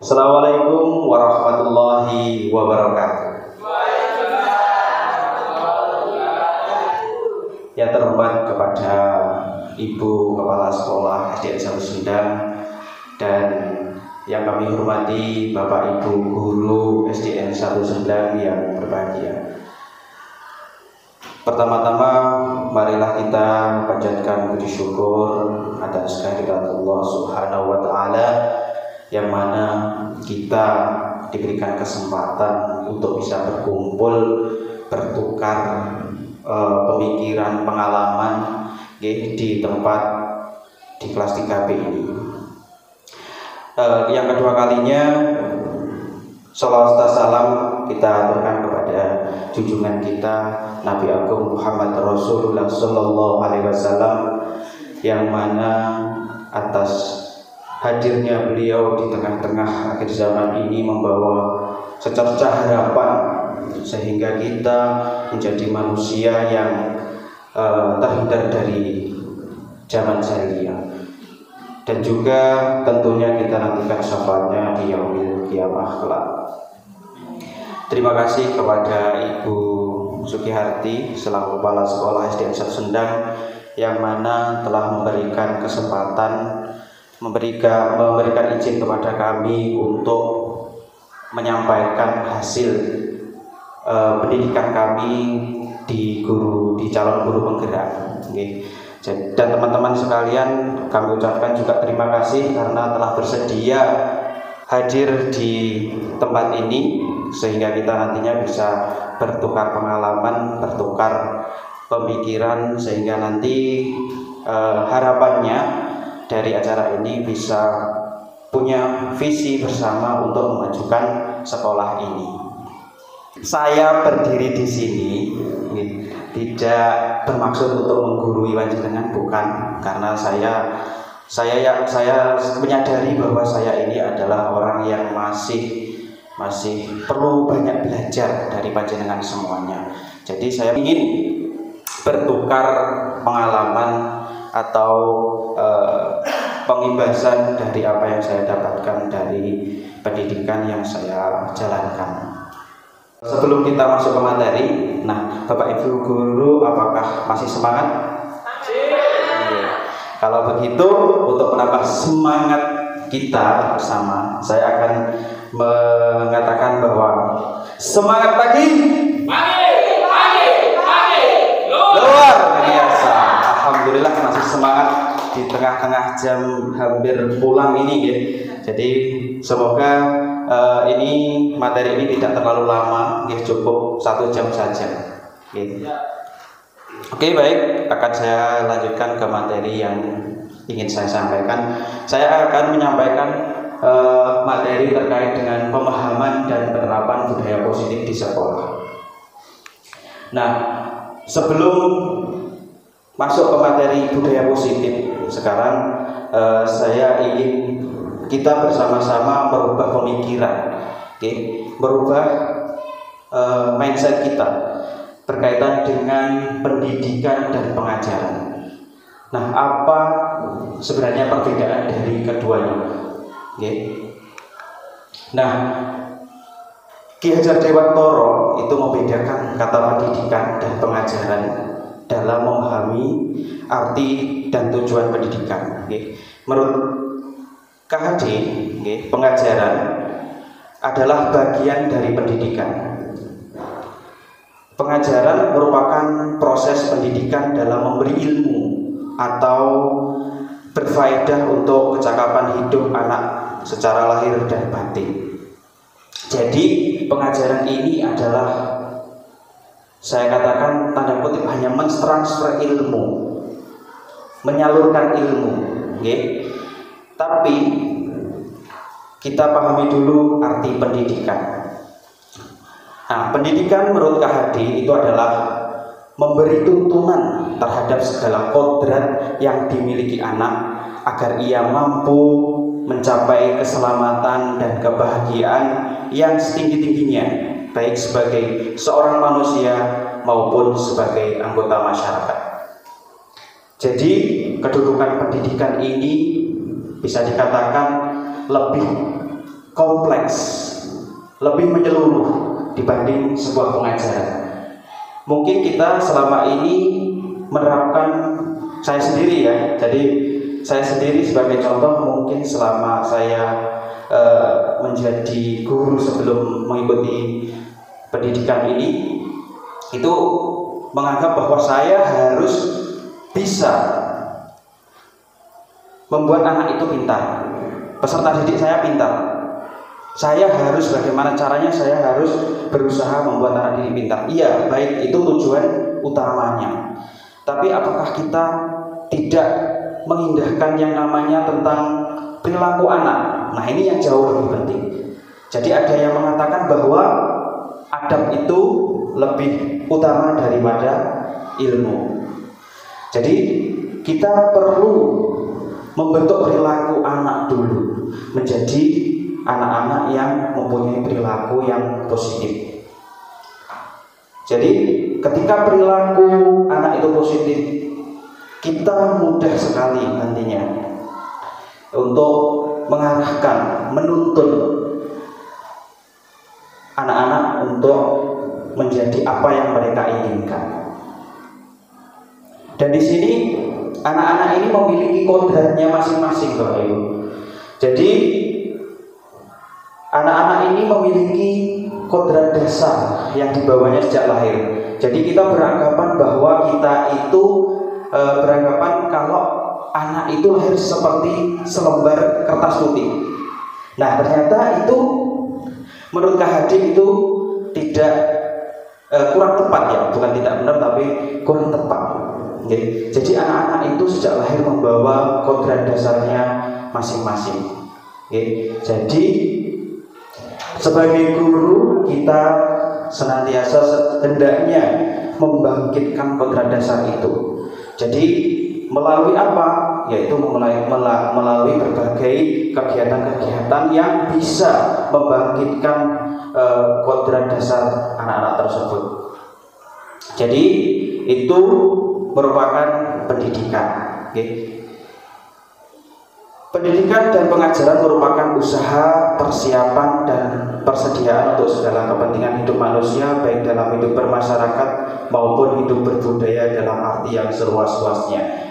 Assalamualaikum warahmatullahi wabarakatuh. Yang terhormat kepada Ibu Kepala Sekolah SDN 1 Sendang dan yang kami hormati Bapak Ibu Guru SDN 1 Sendang yang berbahagia. Pertama-tama marilah kita panjatkan puji syukur atas kehadirat Allah Subhanahu wa taala yang mana kita diberikan kesempatan untuk bisa berkumpul, bertukar pemikiran, pengalaman di tempat di kelas 3B ini. Yang kedua kalinya sholawat salam kita aturkan kepada junjungan kita Nabi Agung Muhammad Rasulullah Sallallahu Alaihi Wasallam yang mana atas hadirnya beliau di tengah-tengah akhir zaman ini membawa secercah harapan sehingga kita menjadi manusia yang terhindar dari zaman jahiliyah dan juga tentunya kita nantikan syafaatnya di yaumil qiyamah kelak. Terima kasih kepada Ibu Sukiharti selaku Kepala Sekolah SDN 1 Sendang yang mana telah memberikan kesempatan memberikan izin kepada kami untuk menyampaikan hasil pendidikan kami di calon guru penggerak. Dan teman-teman sekalian, kami ucapkan juga terima kasih karena telah bersedia hadir di tempat ini sehingga kita nantinya bisa bertukar pengalaman, bertukar pemikiran sehingga nanti harapannya dari acara ini bisa punya visi bersama untuk memajukan sekolah ini. Saya berdiri di sini tidak bermaksud untuk menggurui panjenengan, bukan, karena saya menyadari bahwa saya ini adalah orang yang masih perlu banyak belajar dari panjenengan semuanya. Jadi saya ingin bertukar pengalaman atau pengibasan dari apa yang saya dapatkan dari pendidikan yang saya jalankan. Sebelum kita masuk ke materi, nah Bapak Ibu Guru apakah masih semangat? Kalau begitu, untuk menambah semangat kita bersama, saya akan mengatakan bahwa semangat pagi, luar biasa. Alhamdulillah masih semangat di tengah-tengah jam hampir pulang ini ya. Jadi semoga ini materi ini tidak terlalu lama, ya, cukup 1 jam saja. Oke, baik, akan saya lanjutkan ke materi yang ingin saya sampaikan. Saya akan menyampaikan materi terkait dengan pemahaman dan penerapan budaya positif di sekolah. Nah, sebelum masuk ke materi budaya positif, sekarang saya ingin kita bersama-sama merubah pemikiran, merubah mindset kita berkaitan dengan pendidikan dan pengajaran. Nah, apa sebenarnya perbedaan dari keduanya? Nah, Ki Hajar Dewantara itu membedakan kata pendidikan dan pengajaran dalam memahami arti dan tujuan pendidikan. Menurut KHD, pengajaran adalah bagian dari pendidikan. Pengajaran merupakan proses pendidikan dalam memberi ilmu atau berfaedah untuk kecakapan hidup anak secara lahir dan batin. Jadi pengajaran ini adalah, saya katakan tanda kutip, hanya mentransfer ilmu, menyalurkan ilmu. Tapi kita pahami dulu arti pendidikan. Nah, pendidikan menurut KHD itu adalah memberi tuntunan terhadap segala kodrat yang dimiliki anak agar ia mampu mencapai keselamatan dan kebahagiaan yang setinggi-tingginya, baik sebagai seorang manusia maupun sebagai anggota masyarakat. Jadi kedudukan pendidikan ini bisa dikatakan lebih kompleks, lebih menyeluruh dibanding sebuah pengajaran. Mungkin kita selama ini menerapkan, saya sendiri ya, jadi saya sendiri sebagai contoh, mungkin selama saya menjadi guru sebelum mengikuti pendidikan ini, itu menganggap bahwa saya harus bisa membuat anak itu pintar, peserta didik saya pintar. Saya harus, bagaimana caranya, saya harus berusaha membuat anak didik pintar. Iya, baik, itu tujuan utamanya. Tapi apakah kita tidak mengindahkan yang namanya tentang perilaku anak? Nah, ini yang jauh lebih penting. Jadi ada yang mengatakan bahwa adab itu lebih utama daripada ilmu. Jadi kita perlu membentuk perilaku anak dulu menjadi anak-anak yang mempunyai perilaku yang positif. Jadi ketika perilaku anak itu positif, kita mudah sekali nantinya untuk mengarahkan, menuntun anak-anak untuk menjadi apa yang mereka inginkan. Dan di sini anak-anak ini memiliki kodratnya masing-masing, Bapak Ibu. Jadi anak-anak ini memiliki kodrat dasar yang dibawanya sejak lahir. Jadi kita beranggapan bahwa kita itu beranggapan kalau anak itu lahir seperti selembar kertas putih. Nah, ternyata itu menurut Kak Hadim itu tidak kurang tepat ya, bukan tidak benar tapi kurang tepat. Okay. Jadi anak-anak itu sejak lahir membawa kodrat dasarnya masing-masing. Okay. Jadi sebagai guru kita senantiasa hendaknya membangkitkan kodrat dasar itu. Jadi melalui apa? Yaitu melalui berbagai kegiatan-kegiatan yang bisa membangkitkan kodrat dasar anak-anak tersebut. Jadi itu merupakan pendidikan. Okay. Pendidikan dan pengajaran merupakan usaha, persiapan, dan persediaan untuk segala kepentingan hidup manusia, baik dalam hidup bermasyarakat maupun hidup berbudaya dalam arti yang seluas-luasnya.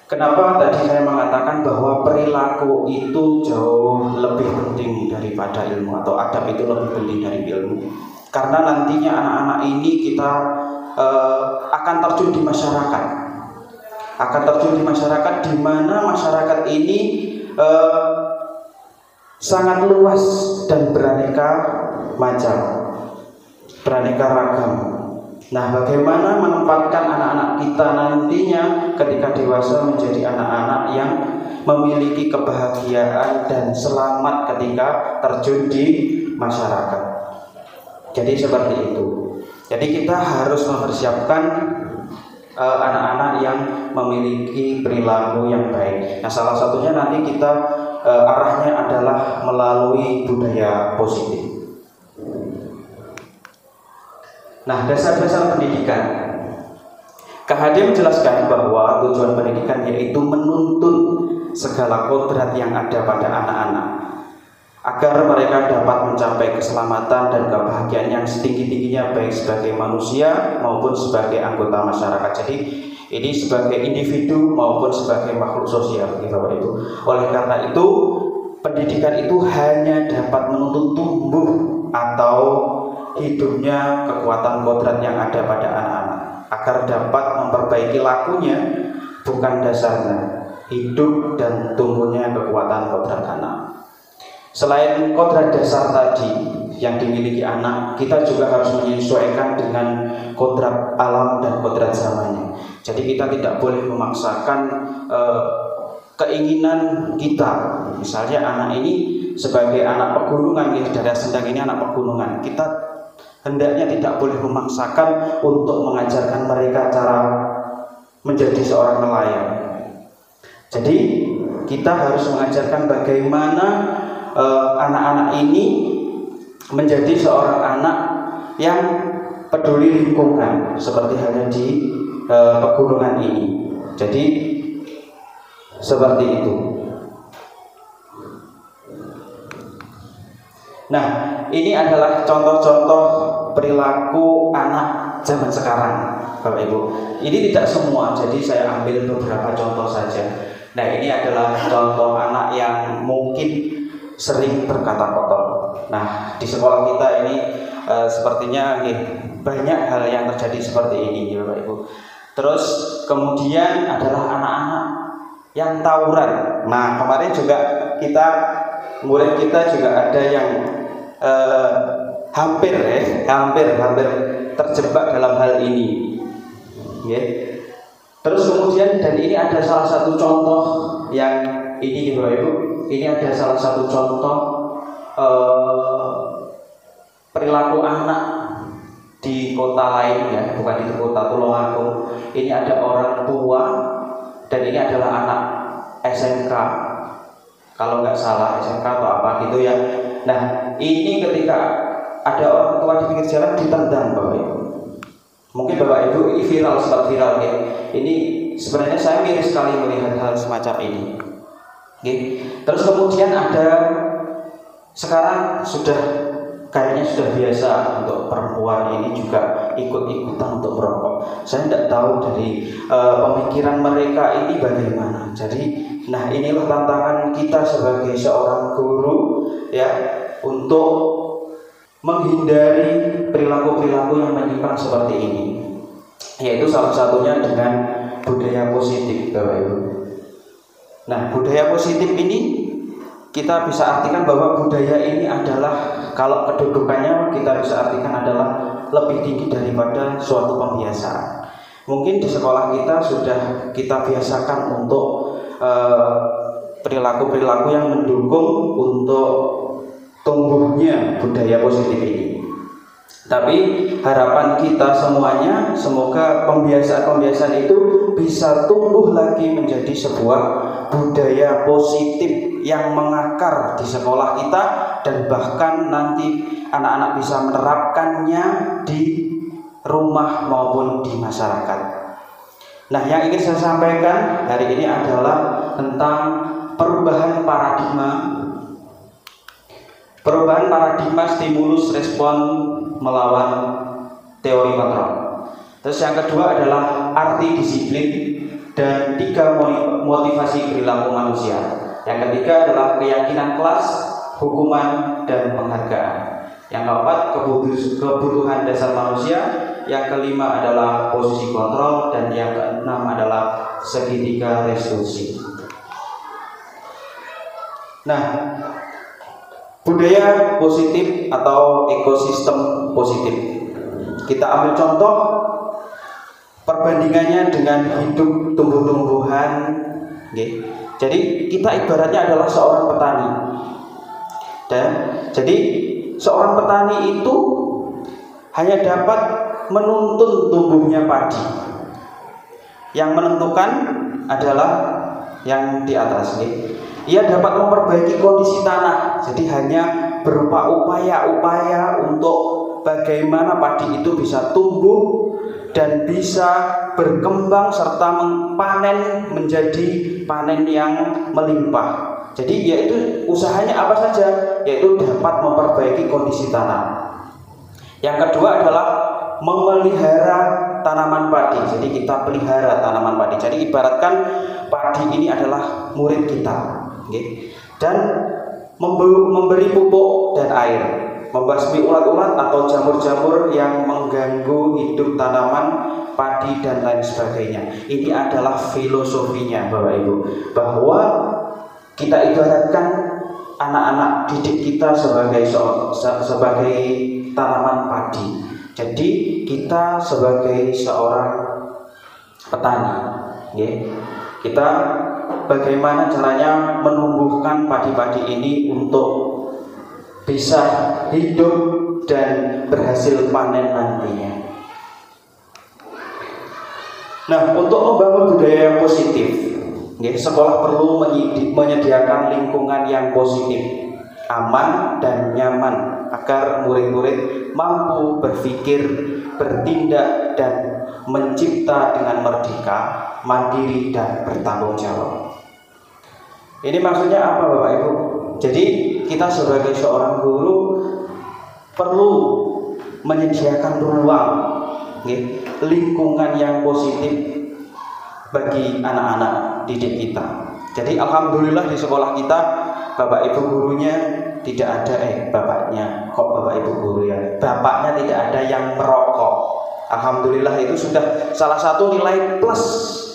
Kenapa tadi saya mengatakan bahwa perilaku itu jauh lebih penting daripada ilmu, atau adab itu lebih penting dari ilmu? Karena nantinya anak-anak ini kita akan terjun di masyarakat, di mana masyarakat ini sangat luas dan beraneka macam, beraneka ragam. Nah, bagaimana menempatkan anak-anak kita nantinya ketika dewasa menjadi anak-anak yang memiliki kebahagiaan dan selamat ketika terjun di masyarakat. Jadi seperti itu. Jadi kita harus mempersiapkan anak-anak yang memiliki perilaku yang baik. Nah, salah satunya nanti kita arahnya adalah melalui budaya positif. Nah, dasar-dasar pendidikan. Kak Hadim menjelaskan bahwa tujuan pendidikan yaitu menuntun segala kodrat yang ada pada anak-anak agar mereka dapat mencapai keselamatan dan kebahagiaan yang setinggi-tingginya, baik sebagai manusia maupun sebagai anggota masyarakat. Jadi ini sebagai individu maupun sebagai makhluk sosial, Bapak Ibu. Oleh karena itu, pendidikan itu hanya dapat menuntun tumbuh atau hidupnya kekuatan kodrat yang ada pada anak-anak agar dapat memperbaiki lakunya, bukan dasarnya, hidup dan tumbuhnya kekuatan kodrat anak. Selain kodrat dasar tadi yang dimiliki anak, kita juga harus menyesuaikan dengan kodrat alam dan kodrat zamannya. Jadi kita tidak boleh memaksakan keinginan kita. Misalnya anak ini sebagai anak pegunungan, ya, daerah Sendang ini anak pegunungan, kita hendaknya tidak boleh memaksakan untuk mengajarkan mereka cara menjadi seorang nelayan. Jadi kita harus mengajarkan bagaimana anak-anak ini menjadi seorang anak yang peduli lingkungan, seperti halnya di pegunungan ini. Jadi seperti itu. Nah, ini adalah contoh-contoh perilaku anak zaman sekarang, Bapak Ibu. Ini tidak semua, jadi saya ambil beberapa contoh saja. Nah, ini adalah contoh anak yang mungkin sering berkata kotor. Nah, di sekolah kita ini sepertinya banyak hal yang terjadi seperti ini, Bapak Ibu. Terus kemudian adalah anak-anak yang tawuran. Nah, kemarin juga murid kita juga ada yang hampir terjebak dalam hal ini. Terus kemudian, dan ini ada salah satu contoh yang ini, Bapak Ibu. Ini ada salah satu contoh perilaku anak di kota lain, ya, bukan di kota Tulungagung. Ini ada orang tua, dan ini adalah anak SMK, kalau nggak salah SMK atau apa gitu ya. Nah, ini ketika ada orang tua di pinggir jalan ditendang, Bapak Ibu. Mungkin Bapak Ibu ini sempat viral ya. Ini sebenarnya saya miris sekali melihat hal semacam ini. Terus kemudian ada sekarang kayaknya sudah biasa untuk perempuan ini juga ikut-ikutan untuk merokok. Saya tidak tahu dari pemikiran mereka ini bagaimana. Jadi, nah inilah tantangan kita sebagai seorang guru, ya, untuk menghindari perilaku-perilaku yang menyimpang seperti ini. Yaitu salah satunya dengan budaya positif, Bapak Ibu. Nah, budaya positif ini kita bisa artikan bahwa budaya ini adalah, kalau kedudukannya kita bisa artikan adalah lebih tinggi daripada suatu pembiasaan. Mungkin di sekolah kita sudah kita biasakan untuk perilaku-perilaku yang mendukung untuk tumbuhnya budaya positif ini. Tapi harapan kita semuanya, semoga pembiasaan-pembiasaan itu bisa tumbuh lagi menjadi sebuah budaya positif yang mengakar di sekolah kita, dan bahkan nanti anak-anak bisa menerapkannya di rumah maupun di masyarakat. Nah, yang ingin saya sampaikan hari ini adalah tentang perubahan paradigma stimulus respon melawan teori kontrol. Terus yang kedua adalah arti disiplin dan 3 motivasi perilaku manusia. Yang ketiga adalah keyakinan kelas, hukuman, dan penghargaan. Yang keempat, kebutuhan dasar manusia. Yang kelima adalah posisi kontrol, dan yang keenam adalah segitiga resolusi. Nah, budaya positif atau ekosistem positif, kita ambil contoh perbandingannya dengan hidup tumbuh-tumbuhan. Jadi kita ibaratnya adalah seorang petani. Dan jadi seorang petani itu hanya dapat menuntun tumbuhnya padi. Yang menentukan adalah yang di atas. Ia dapat memperbaiki kondisi tanah. Jadi hanya berupa upaya-upaya untuk bagaimana padi itu bisa tumbuh dan bisa berkembang serta panen menjadi panen yang melimpah. Jadi yaitu usahanya apa saja, yaitu dapat memperbaiki kondisi tanah. Yang kedua adalah memelihara tanaman padi. Jadi kita pelihara tanaman padi. Jadi ibaratkan padi ini adalah murid kita, dan memberi pupuk dan air, membasmi ulat-ulat atau jamur-jamur yang mengganggu hidup tanaman padi dan lain sebagainya. Ini adalah filosofinya, Bapak Ibu, bahwa kita ibaratkan anak-anak didik kita sebagai tanaman padi. Jadi kita sebagai seorang petani, kita bagaimana caranya menumbuhkan padi-padi ini untuk bisa hidup dan berhasil panen nantinya. Nah, untuk membangun budaya yang positif, sekolah perlu menyediakan lingkungan yang positif, aman dan nyaman, agar murid-murid mampu berpikir, bertindak, dan mencipta dengan merdeka, mandiri, dan bertanggung jawab. Ini maksudnya apa, Bapak Ibu? Jadi kita sebagai seorang guru perlu menyediakan ruang, lingkungan yang positif bagi anak-anak didik kita. Jadi alhamdulillah di sekolah kita bapak ibu gurunya tidak ada bapaknya kok bapak ibu guru ya, bapaknya tidak ada yang merokok. Alhamdulillah itu sudah salah satu nilai plus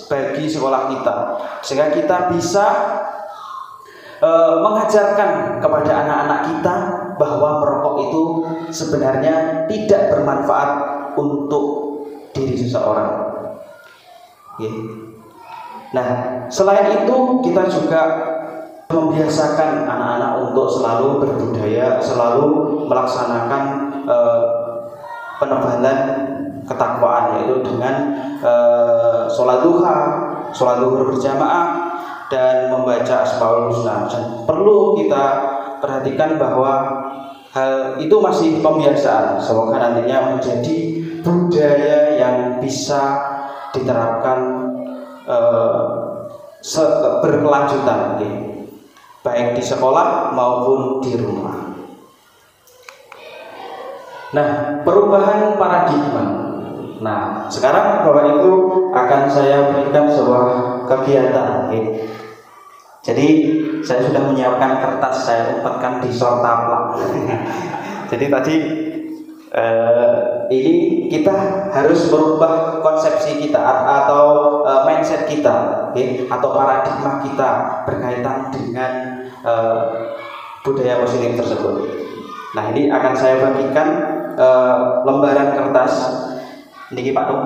bagi sekolah kita, sehingga kita bisa mengajarkan kepada anak-anak kita bahwa merokok itu sebenarnya tidak bermanfaat untuk diri seseorang. Nah, selain itu kita juga membiasakan anak-anak untuk selalu berbudaya, selalu melaksanakan penebalan ketakwaan, yaitu dengan sholat duha, sholat zuhur berjamaah, dan membaca Asmaul Husna. Dan perlu kita perhatikan bahwa hal itu masih pembiasaan, semoga nantinya menjadi budaya yang bisa diterapkan berkelanjutan, baik di sekolah maupun di rumah. Nah, perubahan paradigma. Nah, sekarang Bapak Ibu akan saya berikan sebuah kegiatan. Jadi saya sudah menyiapkan kertas, saya umpatkan di sortaplak. Jadi tadi ini kita harus merubah konsepsi kita atau mindset kita, atau paradigma kita berkaitan dengan budaya positif tersebut. Nah, ini akan saya bagikan lembaran kertas. Niki Pak Tung.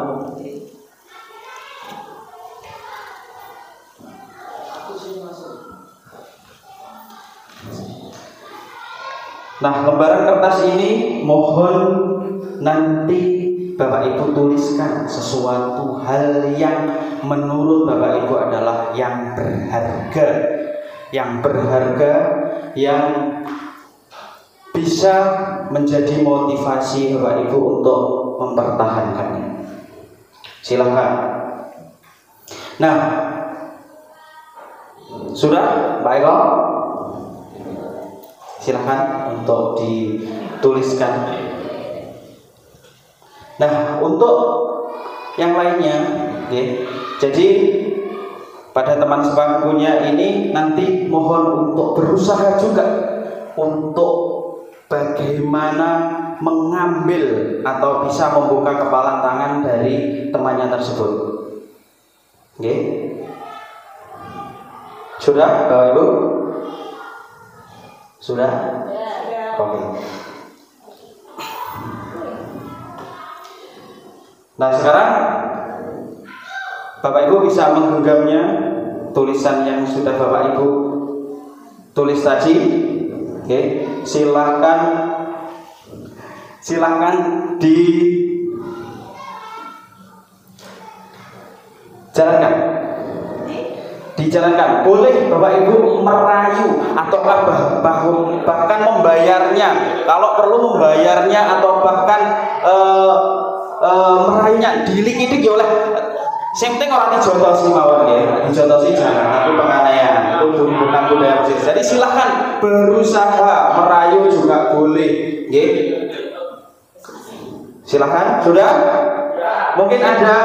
Nah, lembaran kertas ini mohon nanti Bapak Ibu tuliskan sesuatu hal yang menurut Bapak Ibu adalah yang berharga, yang bisa menjadi motivasi Bapak Ibu untuk mempertahankannya. Silahkan. Nah, sudah Pak Eko? Silahkan untuk dituliskan. Nah, untuk yang lainnya, jadi pada teman sebangkunya ini nanti mohon untuk berusaha juga untuk bagaimana mengambil atau bisa membuka kepalan tangan dari temannya tersebut. Sudah, Bapak Ibu? Sudah? Oke. Nah, sekarang Bapak Ibu bisa menggenggamnya tulisan yang sudah Bapak Ibu tulis tadi. Silakan dijalankan. Boleh Bapak Ibu merayu ataukah bahkan membayarnya, kalau perlu membayarnya atau bahkan merayunya dilikidik oleh. Sing penting ora dijotosi mawon nggih. Dijotosi jangan, itu penganiayaan, itu bukan budaya positif. Jadi silahkan berusaha merayu juga boleh, nggih. Silahkan, sudah? Mungkin ada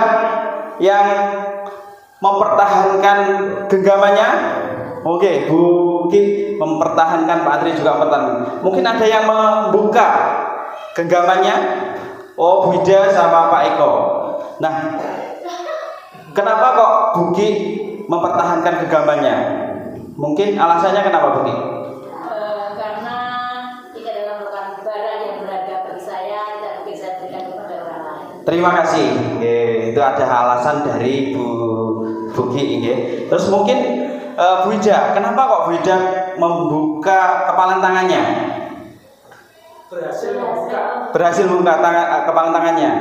yang mempertahankan genggamannya. Oke, Bu Ki mempertahankan, Pak Adri juga mempertahankan. Mungkin ada yang membuka genggamannya. Oh, Bu Ida sama Pak Eko. Nah, kenapa kok Bu Ki mempertahankan genggamannya? Mungkin alasannya kenapa Bu Ki? Karena tidak dalam merupakan barang yang berharga bagi saya dan bisa diberikan kepada orang lain. Terima kasih. Itu ada alasan dari Bu Ki. Terus mungkin Bu Ida, kenapa kok Bu Ida membuka kepalan tangannya? Berhasil membuka kepalan tangannya.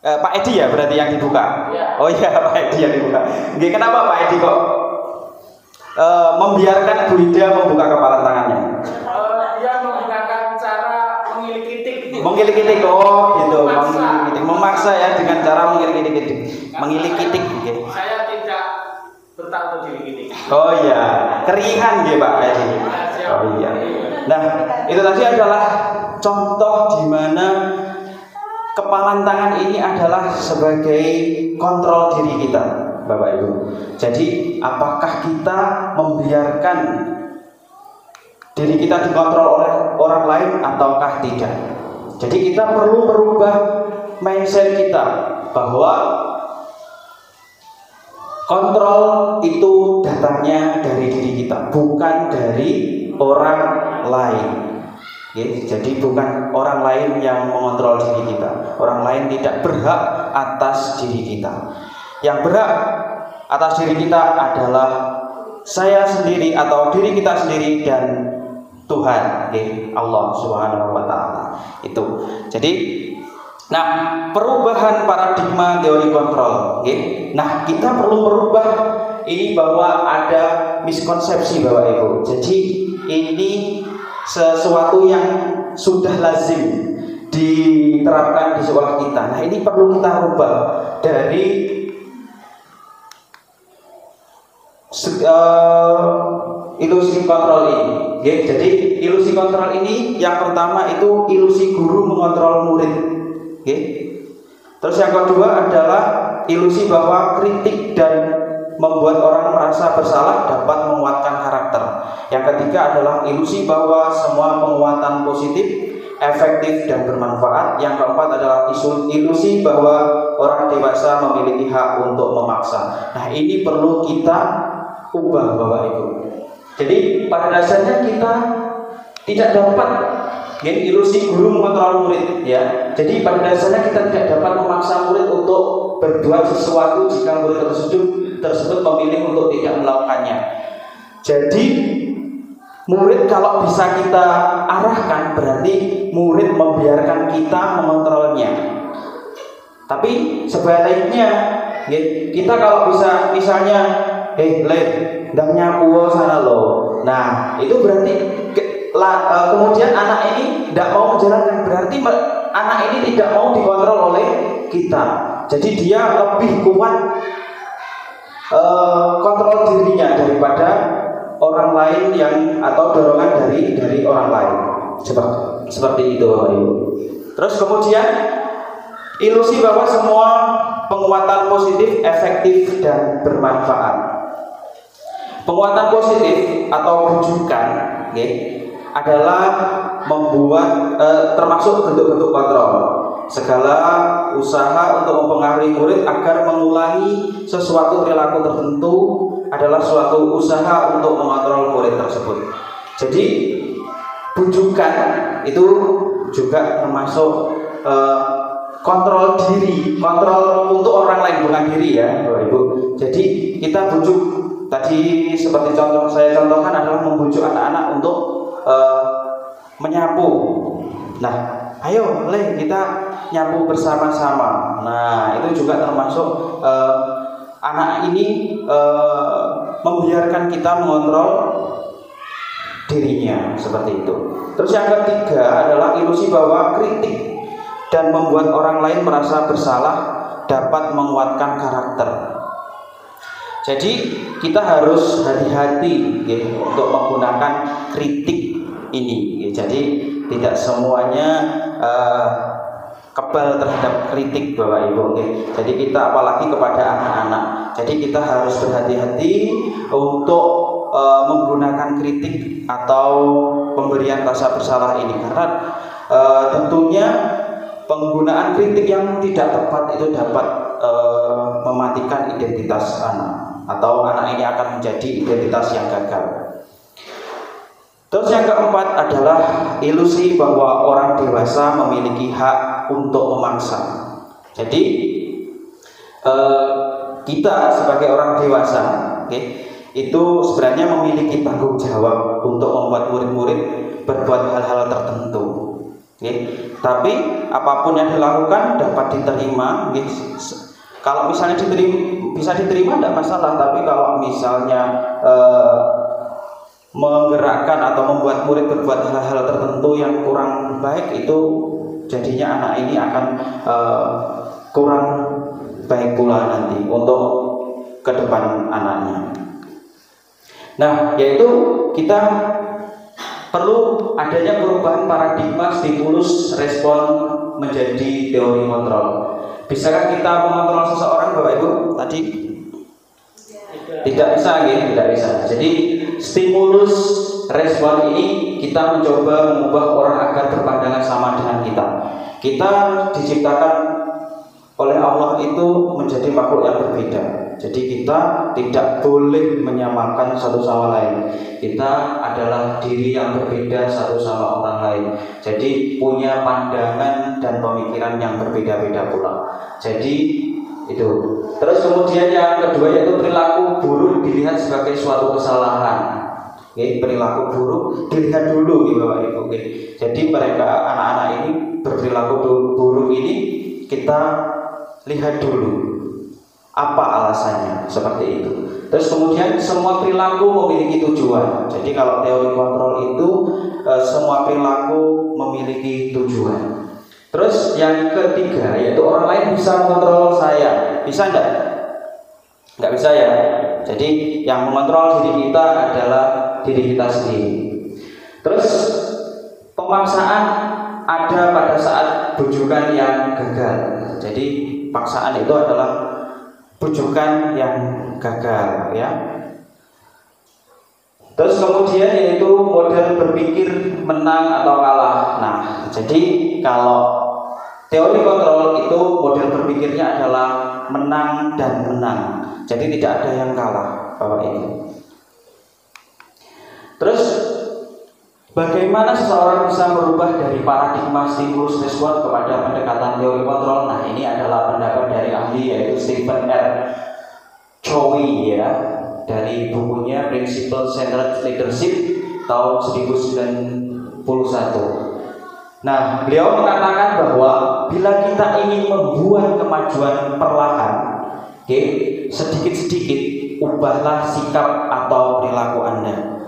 Pak Edi ya berarti yang dibuka. Ya. Oh iya, Pak Edi yang dibuka. Kenapa Pak Edi kok membiarkan Bu Ida membuka kepalan tangannya? Dia menggunakan cara mengilik-ilik. Mengilik-ilik, oh gitu. Memaksa ya dengan cara mengilik-ilik. Saya tidak betah untuk diilik-ilik. Oh iya, keringan gitu Pak Edi. Oh iya. Nah, itu tadi adalah contoh di mana kepalan tangan ini adalah sebagai kontrol diri kita, Bapak Ibu. Jadi apakah kita membiarkan diri kita dikontrol oleh orang lain ataukah tidak? Jadi kita perlu merubah mindset kita bahwa kontrol itu datangnya dari diri kita, bukan dari orang lain. Jadi bukan orang lain yang mengontrol diri kita. Orang lain tidak berhak atas diri kita. Yang berhak atas diri kita adalah saya sendiri atau diri kita sendiri dan Tuhan, Allah Subhanahu wa Ta'ala. Itu. Jadi, perubahan paradigma teori kontrol. Nah, kita perlu merubah ini bahwa ada miskonsepsi, Bapak Ibu. Jadi ini sesuatu yang sudah lazim diterapkan di sekolah kita. Nah, ini perlu kita rubah dari ilusi kontrol ini. Jadi ilusi kontrol ini yang pertama itu ilusi guru mengontrol murid. Terus yang kedua adalah ilusi bahwa kritik dan membuat orang merasa bersalah dapat menguatkan karakter. Yang ketiga adalah ilusi bahwa semua penguatan positif, efektif dan bermanfaat. Yang keempat adalah ilusi bahwa orang dewasa memiliki hak untuk memaksa. Nah, ini perlu kita ubah, Bapak Ibu. Jadi pada dasarnya kita tidak dapat ilusi guru mengontrol murid, ya. Jadi pada dasarnya kita tidak dapat memaksa murid untuk berbuat sesuatu jika murid tersebut memilih untuk tidak melakukannya. Jadi murid kalau bisa kita arahkan, berarti murid membiarkan kita mengontrolnya. Tapi sebaliknya, kita kalau bisa misalnya, ndang nyapu sana loh. Nah, itu berarti kemudian anak ini tidak mau menjalankan, berarti anak ini tidak mau dikontrol oleh kita. Jadi dia lebih kuat kontrol dirinya daripada orang lain atau dorongan dari orang lain. Seperti itu, Bapak Ibu. Terus kemudian ilusi bahwa semua penguatan positif, efektif dan bermanfaat. Penguatan positif atau bujukan adalah membuat termasuk bentuk-bentuk kontrol. Segala usaha untuk mempengaruhi murid agar mengulangi sesuatu perilaku tertentu adalah suatu usaha untuk mengontrol murid tersebut. Jadi bujukan itu juga termasuk kontrol diri, kontrol untuk orang lain, bukan diri, ya, Bapak Ibu. Jadi kita bujuk, tadi seperti saya contohkan adalah membujuk anak-anak untuk menyapu. Nah, ayo kita nyapu bersama-sama. Nah, itu juga termasuk anak ini membiarkan kita mengontrol dirinya, seperti itu. Terus yang ketiga adalah ilusi bahwa kritik dan membuat orang lain merasa bersalah dapat menguatkan karakter. Jadi kita harus hati-hati untuk menggunakan kritik ini. Jadi tidak semuanya kebal terhadap kritik, Bapak Ibu. Jadi kita apalagi kepada anak-anak. Jadi kita harus berhati-hati untuk menggunakan kritik atau pemberian rasa bersalah ini, karena tentunya penggunaan kritik yang tidak tepat itu dapat mematikan identitas anak, atau anak ini akan menjadi identitas yang gagal. Terus yang keempat adalah ilusi bahwa orang dewasa memiliki hak untuk memaksa. Jadi kita sebagai orang dewasa, itu sebenarnya memiliki tanggung jawab untuk membuat murid-murid berbuat hal-hal tertentu. Tapi apapun yang dilakukan dapat diterima. Kalau misalnya bisa diterima tidak masalah. Tapi kalau misalnya menggerakkan atau membuat murid berbuat hal-hal tertentu yang kurang baik, itu jadinya anak ini akan kurang baik pula nanti untuk ke depan anaknya. Nah, yaitu kita perlu adanya perubahan paradigma stimulus respon menjadi teori kontrol. Bisakah kita mengontrol seseorang, Bapak Ibu? Tadi tidak bisa, gitu, tidak bisa. Jadi stimulus respon ini kita mencoba mengubah orang agar berpandangan sama dengan kita. Kita diciptakan oleh Allah itu menjadi makhluk yang berbeda. Jadi kita tidak boleh menyamakan satu sama lain. Kita adalah diri yang berbeda satu sama orang lain. Jadi punya pandangan dan pemikiran yang berbeda-beda pula. Jadi itu. Terus kemudian yang kedua yaitu perilaku buruk dilihat sebagai suatu kesalahan. Oke, perilaku buruk dilihat dulu, gitu, Bapak Ibu. Oke. Jadi mereka anak-anak ini berperilaku buruk ini kita lihat dulu apa alasannya, seperti itu. Terus kemudian semua perilaku memiliki tujuan. Jadi kalau teori kontrol itu semua perilaku memiliki tujuan. Terus yang ketiga yaitu orang lain bisa mengontrol saya. Bisa enggak? Enggak bisa ya. Jadi yang mengontrol diri kita adalah diri kita sendiri. Terus pemaksaan ada pada saat bujukan yang gagal. Jadi paksaan itu adalah bujukan yang gagal, ya. Terus kemudian yaitu model berpikir menang atau kalah. Nah, jadi kalau teori kontrol itu model berpikirnya adalah menang dan menang. Jadi tidak ada yang kalah, Bapak Ibu. Terus bagaimana seseorang bisa merubah dari paradigma stimulus respon kepada pendekatan teori kontrol? Nah, ini adalah pendapat dari ahli yaitu Stephen R. Covey, ya, dari bukunya Principle Centered Leadership tahun 1991. Nah, beliau mengatakan bahwa bila kita ingin membuat kemajuan perlahan, sedikit-sedikit ubahlah sikap atau perilaku Anda.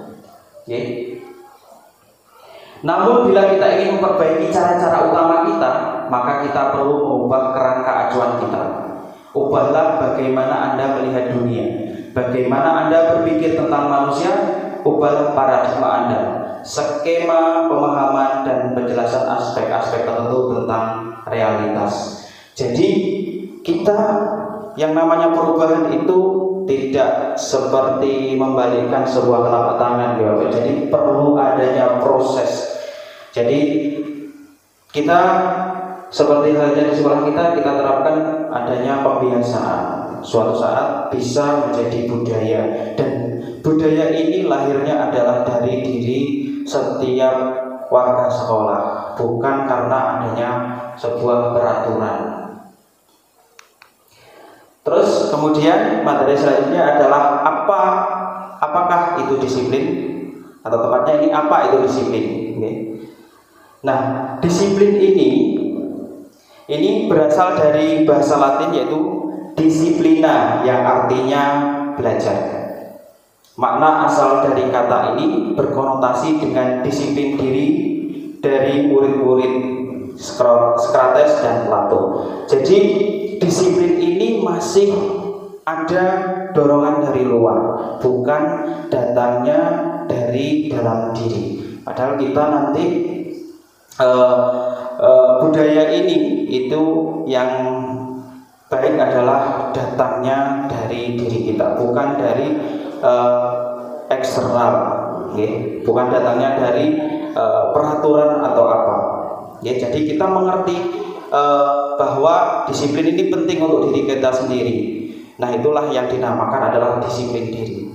Namun bila kita ingin memperbaiki cara-cara utama kita, maka kita perlu mengubah kerangka acuan kita. Ubahlah bagaimana Anda melihat dunia, bagaimana Anda berpikir tentang manusia. Ubahlah paradigma Anda, skema pemahaman dan penjelasan aspek-aspek tertentu tentang realitas. Jadi kita yang namanya perubahan itu tidak seperti membalikkan sebuah telapak tangan, ya. Jadi perlu adanya proses. Jadi kita seperti halnya di sekolah kita terapkan adanya pembiasaan. Suatu saat bisa menjadi budaya, dan budaya ini lahirnya adalah dari diri setiap warga sekolah, bukan karena adanya sebuah peraturan. Terus kemudian materi selanjutnya adalah apakah itu disiplin, atau tepatnya ini apa itu disiplin. Nah, disiplin ini berasal dari bahasa Latin yaitu disiplina, yang artinya belajar. Makna asal dari kata ini berkonotasi dengan disiplin diri dari murid-murid Socrates dan Plato. Jadi disiplin ini masih ada dorongan dari luar, bukan datangnya dari dalam diri. Padahal kita nanti budaya ini itu yang baik adalah datangnya dari diri kita, bukan dari eksternal, bukan datangnya dari peraturan atau apa. Jadi kita mengerti bahwa disiplin ini penting untuk diri kita sendiri. Nah, itulah yang dinamakan adalah disiplin diri.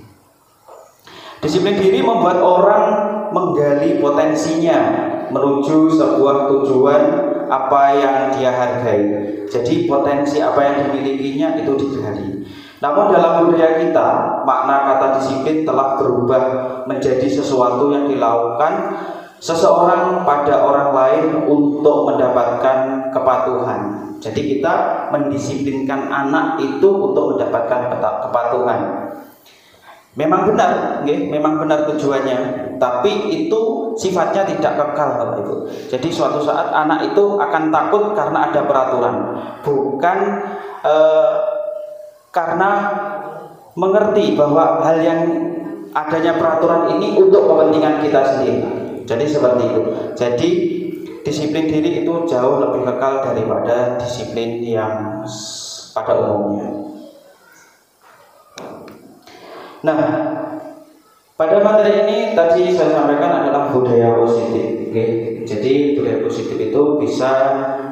Disiplin diri membuat orang menggali potensinya menuju sebuah tujuan apa yang dia hargai. Jadi potensi apa yang dimilikinya itu digali. Namun dalam budaya kita, makna kata disiplin telah berubah menjadi sesuatu yang dilakukan seseorang pada orang lain untuk mendapatkan kepatuhan. Jadi kita mendisiplinkan anak itu untuk mendapatkan kepatuhan. Memang benar, memang benar tujuannya, tapi itu sifatnya tidak kekal, Bapak Ibu. Jadi suatu saat anak itu akan takut karena ada peraturan, bukan karena mengerti bahwa hal yang adanya peraturan ini untuk kepentingan kita sendiri. Jadi seperti itu. Jadi disiplin diri itu jauh lebih kekal daripada disiplin yang pada umumnya. Nah, pada materi ini tadi saya sampaikan adalah budaya positif. Jadi budaya positif itu bisa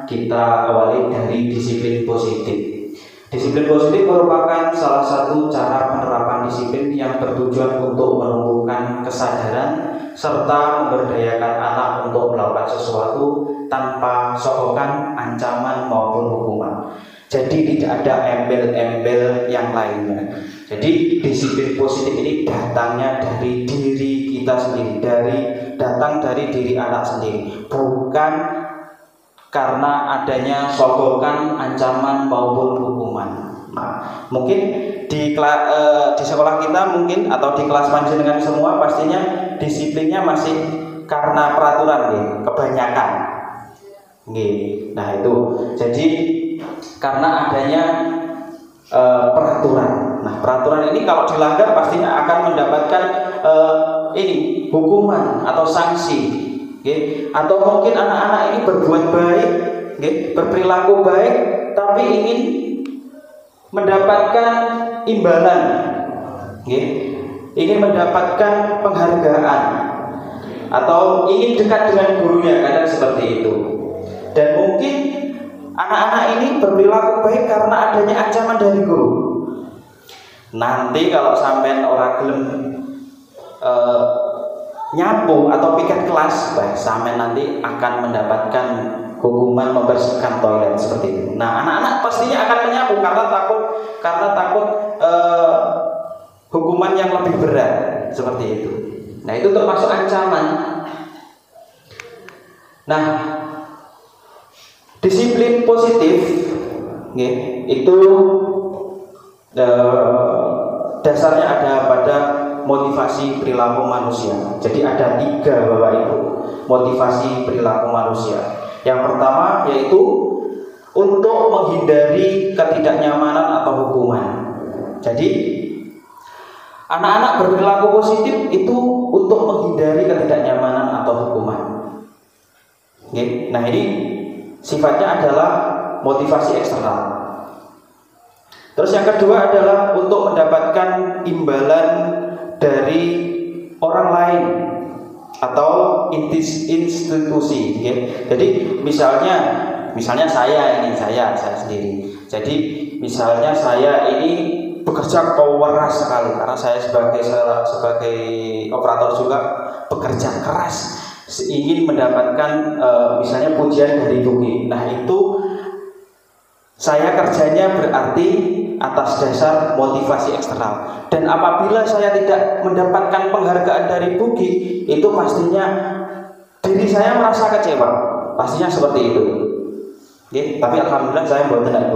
kita awali dari disiplin positif. Disiplin positif merupakan salah satu cara penerapan disiplin yang bertujuan untuk menumbuhkan kesadaran serta memberdayakan anak untuk melakukan sesuatu tanpa sokongan, ancaman maupun hukuman. Jadi tidak ada embel-embel yang lainnya. Jadi disiplin positif ini datangnya dari diri kita sendiri, datang dari diri anak sendiri, bukan karena adanya sokongan, ancaman maupun hukuman. Nah, mungkin di sekolah kita mungkin atau di kelas panjenengan semua pastinya disiplinnya masih karena peraturan kebanyakan. Nah itu. Jadi karena adanya peraturan. Nah, peraturan ini kalau dilanggar pastinya akan mendapatkan hukuman atau sanksi. Atau mungkin anak-anak ini berbuat baik, berperilaku baik, tapi ingin mendapatkan imbalan, ingin mendapatkan penghargaan, atau ingin dekat dengan gurunya, kadang seperti itu. Dan mungkin anak-anak ini berperilaku baik karena adanya ancaman dari guru. Nanti kalau sampean orang gelem nyapu atau piket kelas, sampean nanti akan mendapatkan hukuman membersihkan toilet seperti itu. Nah, anak-anak pastinya akan menyapu karena takut hukuman yang lebih berat seperti itu. Nah, itu termasuk ancaman. Nah, disiplin positif itu dasarnya ada pada motivasi perilaku manusia. Jadi ada 3 Bapak Ibu motivasi perilaku manusia. Yang pertama yaitu untuk menghindari ketidaknyamanan atau hukuman. Jadi anak-anak berperilaku positif itu untuk menghindari ketidaknyamanan atau hukuman. Nah, ini sifatnya adalah motivasi eksternal. Terus yang kedua adalah untuk mendapatkan imbalan dari orang lain atau institusi. Jadi misalnya saya sendiri. Jadi misalnya saya ini bekerja keras sekali karena saya sebagai operator juga bekerja keras, ingin mendapatkan misalnya pujian dari Tugi. Nah, itu saya kerjanya berarti atas dasar motivasi eksternal. Dan apabila saya tidak mendapatkan penghargaan dari Bugi, itu pastinya diri saya merasa kecewa. Pastinya seperti itu. Tapi alhamdulillah saya buat tenang.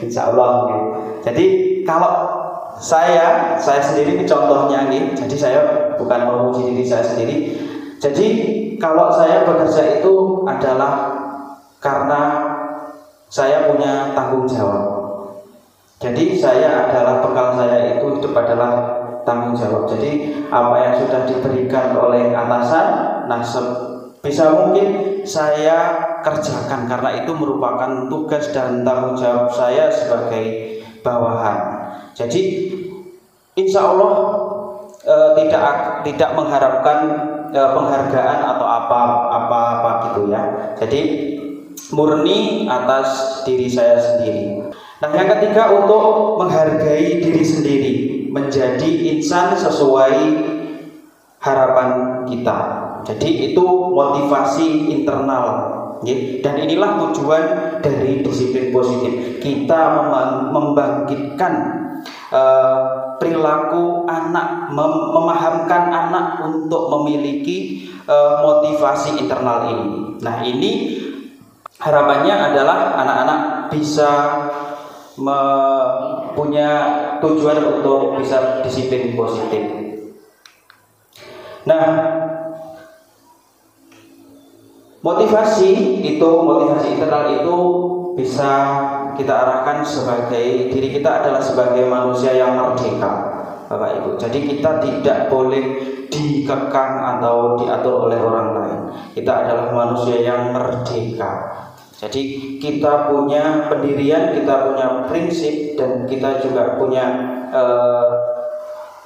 Insya Allah. Jadi kalau saya sendiri ini contohnya, jadi saya bukan memuji diri saya sendiri. Jadi kalau saya bekerja itu adalah karena saya punya tanggung jawab. Jadi bekal saya itu hidup adalah tanggung jawab. Jadi apa yang sudah diberikan oleh atasan, bisa mungkin saya kerjakan karena itu merupakan tugas dan tanggung jawab saya sebagai bawahan. Jadi insya Allah tidak mengharapkan penghargaan atau apa gitu ya. Jadi murni atas diri saya sendiri. Nah, yang ketiga untuk menghargai diri sendiri, menjadi insan sesuai harapan kita. Jadi itu motivasi internal, dan inilah tujuan dari disiplin positif. Kita membangkitkan perilaku anak, memahamkan anak untuk memiliki motivasi internal ini. Nah, ini harapannya adalah anak-anak bisa punya tujuan untuk bisa disiplin positif. Nah, motivasi internal itu bisa kita arahkan sebagai diri kita adalah sebagai manusia yang merdeka. Bapak Ibu. Jadi kita tidak boleh dikekang atau diatur oleh orang lain. Kita adalah manusia yang merdeka. Jadi kita punya pendirian, kita punya prinsip, dan kita juga punya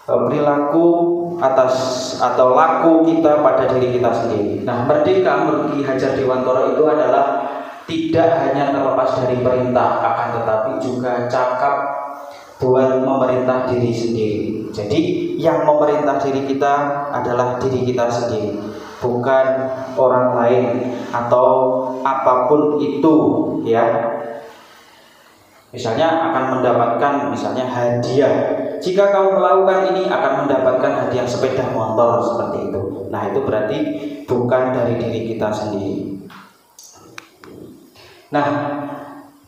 perilaku atas atau laku kita pada diri kita sendiri. Nah, merdeka menurut Ki Hajar Dewantara itu adalah tidak hanya terlepas dari perintah, akan tetapi juga cakap buat memerintah diri sendiri. Jadi yang memerintah diri kita adalah diri kita sendiri, bukan orang lain atau apapun itu, ya. Misalnya akan mendapatkan misalnya hadiah. Jika kamu melakukan ini akan mendapatkan hadiah sepeda motor seperti itu. Nah, itu berarti bukan dari diri kita sendiri. Nah,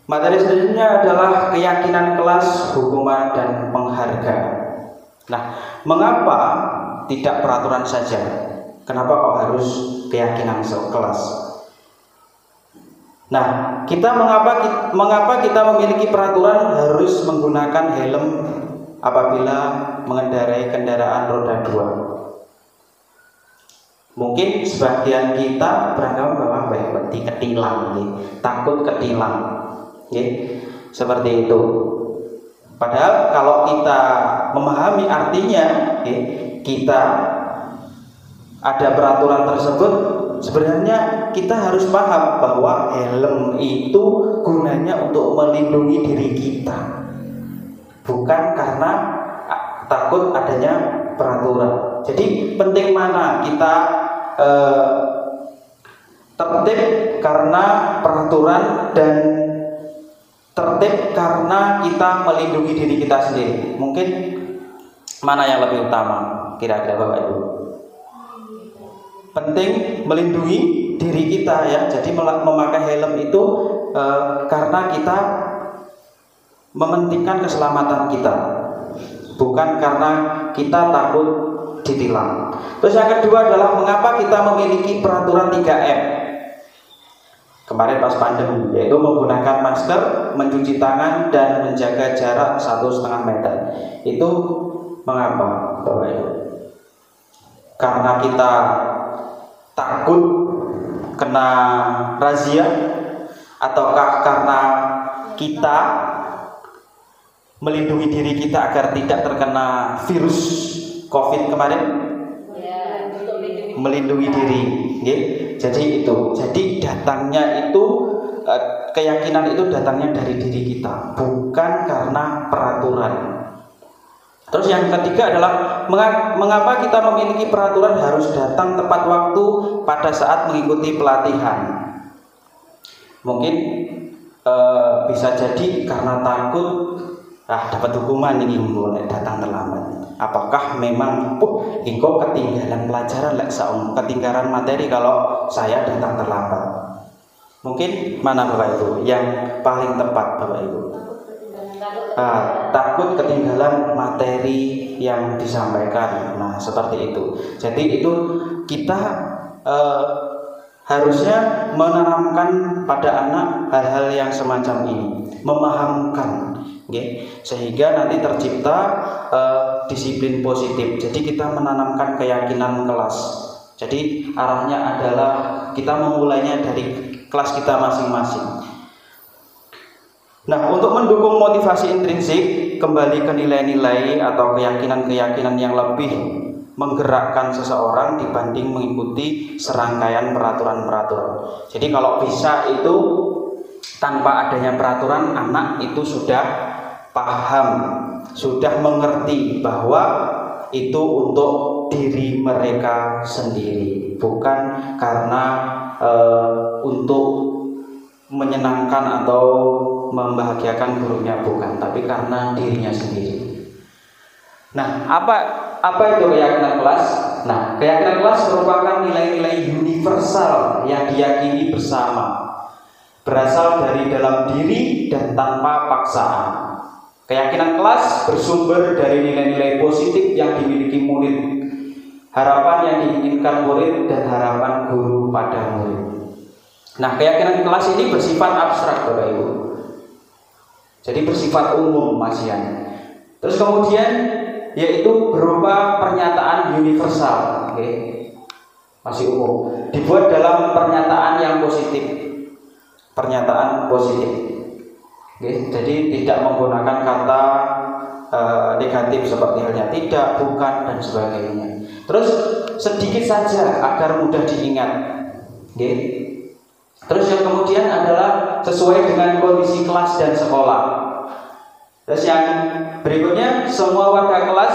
materi selanjutnya adalah keyakinan kelas, hukuman, dan penghargaan. Nah, mengapa tidak peraturan saja? Kenapa kok harus keyakinan kelas? Nah, mengapa kita memiliki peraturan harus menggunakan helm apabila mengendarai kendaraan roda 2? Mungkin sebagian kita beranggapan bahwa berarti ketilang, takut ketilang, seperti itu. Padahal kalau kita memahami artinya, kita ada peraturan tersebut, sebenarnya kita harus paham bahwa helm itu gunanya untuk melindungi diri kita, bukan karena takut adanya peraturan. Jadi penting mana kita tertib karena peraturan dan tertib karena kita melindungi diri kita sendiri. Mungkin mana yang lebih utama kira-kira Bapak Ibu? Penting melindungi diri kita, ya. Jadi memakai helm itu karena kita mementingkan keselamatan kita, bukan karena kita takut ditilang. Terus yang kedua adalah mengapa kita memiliki peraturan 3M kemarin pas pandemi, yaitu menggunakan masker, mencuci tangan, dan menjaga jarak 1,5 meter. Itu mengapa, Bapak Ibu? Karena kita takut kena razia, ataukah karena kita melindungi diri kita agar tidak terkena virus COVID kemarin? Ya, untuk melindungi diri, ya. Jadi itu. Jadi datangnya itu keyakinan itu datangnya dari diri kita, bukan karena peraturan. Terus yang ketiga adalah mengapa kita memiliki peraturan harus datang tepat waktu pada saat mengikuti pelatihan. Mungkin bisa jadi karena takut dapat hukuman ini mulai datang terlambat. Apakah memang engkau ketinggalan pelajaran, ketinggalan materi kalau saya datang terlambat? Mungkin mana Bapak Ibu yang paling tepat, Bapak Ibu? Takut ketinggalan materi yang disampaikan. Nah, seperti itu. Jadi itu kita harusnya menanamkan pada anak hal-hal yang semacam ini, memahamkan, sehingga nanti tercipta disiplin positif. Jadi kita menanamkan keyakinan kelas. Jadi arahnya adalah kita memulainya dari kelas kita masing-masing. Nah, untuk mendukung motivasi intrinsik, kembali ke nilai-nilai atau keyakinan-keyakinan yang lebih menggerakkan seseorang dibanding mengikuti serangkaian peraturan-peraturan. Jadi kalau bisa itu tanpa adanya peraturan, anak itu sudah paham, sudah mengerti bahwa itu untuk diri mereka sendiri, bukan karena untuk menyenangkan atau membahagiakan gurunya, bukan, tapi karena dirinya sendiri. Nah, apa itu keyakinan kelas? Nah, keyakinan kelas merupakan nilai-nilai universal yang diyakini bersama, berasal dari dalam diri dan tanpa paksaan. Keyakinan kelas bersumber dari nilai-nilai positif yang dimiliki murid, harapan yang diinginkan murid, dan harapan guru pada murid. Nah, keyakinan kelas ini bersifat abstrak, Bapak Ibu. Jadi bersifat umum, Mas Yan. Terus kemudian yaitu berupa pernyataan universal, masih umum, dibuat dalam pernyataan yang positif, pernyataan positif, jadi tidak menggunakan kata negatif seperti halnya tidak, bukan, dan sebagainya. Terus sedikit saja agar mudah diingat. Terus yang kemudian adalah sesuai dengan kondisi kelas dan sekolah. Terus yang berikutnya, semua warga kelas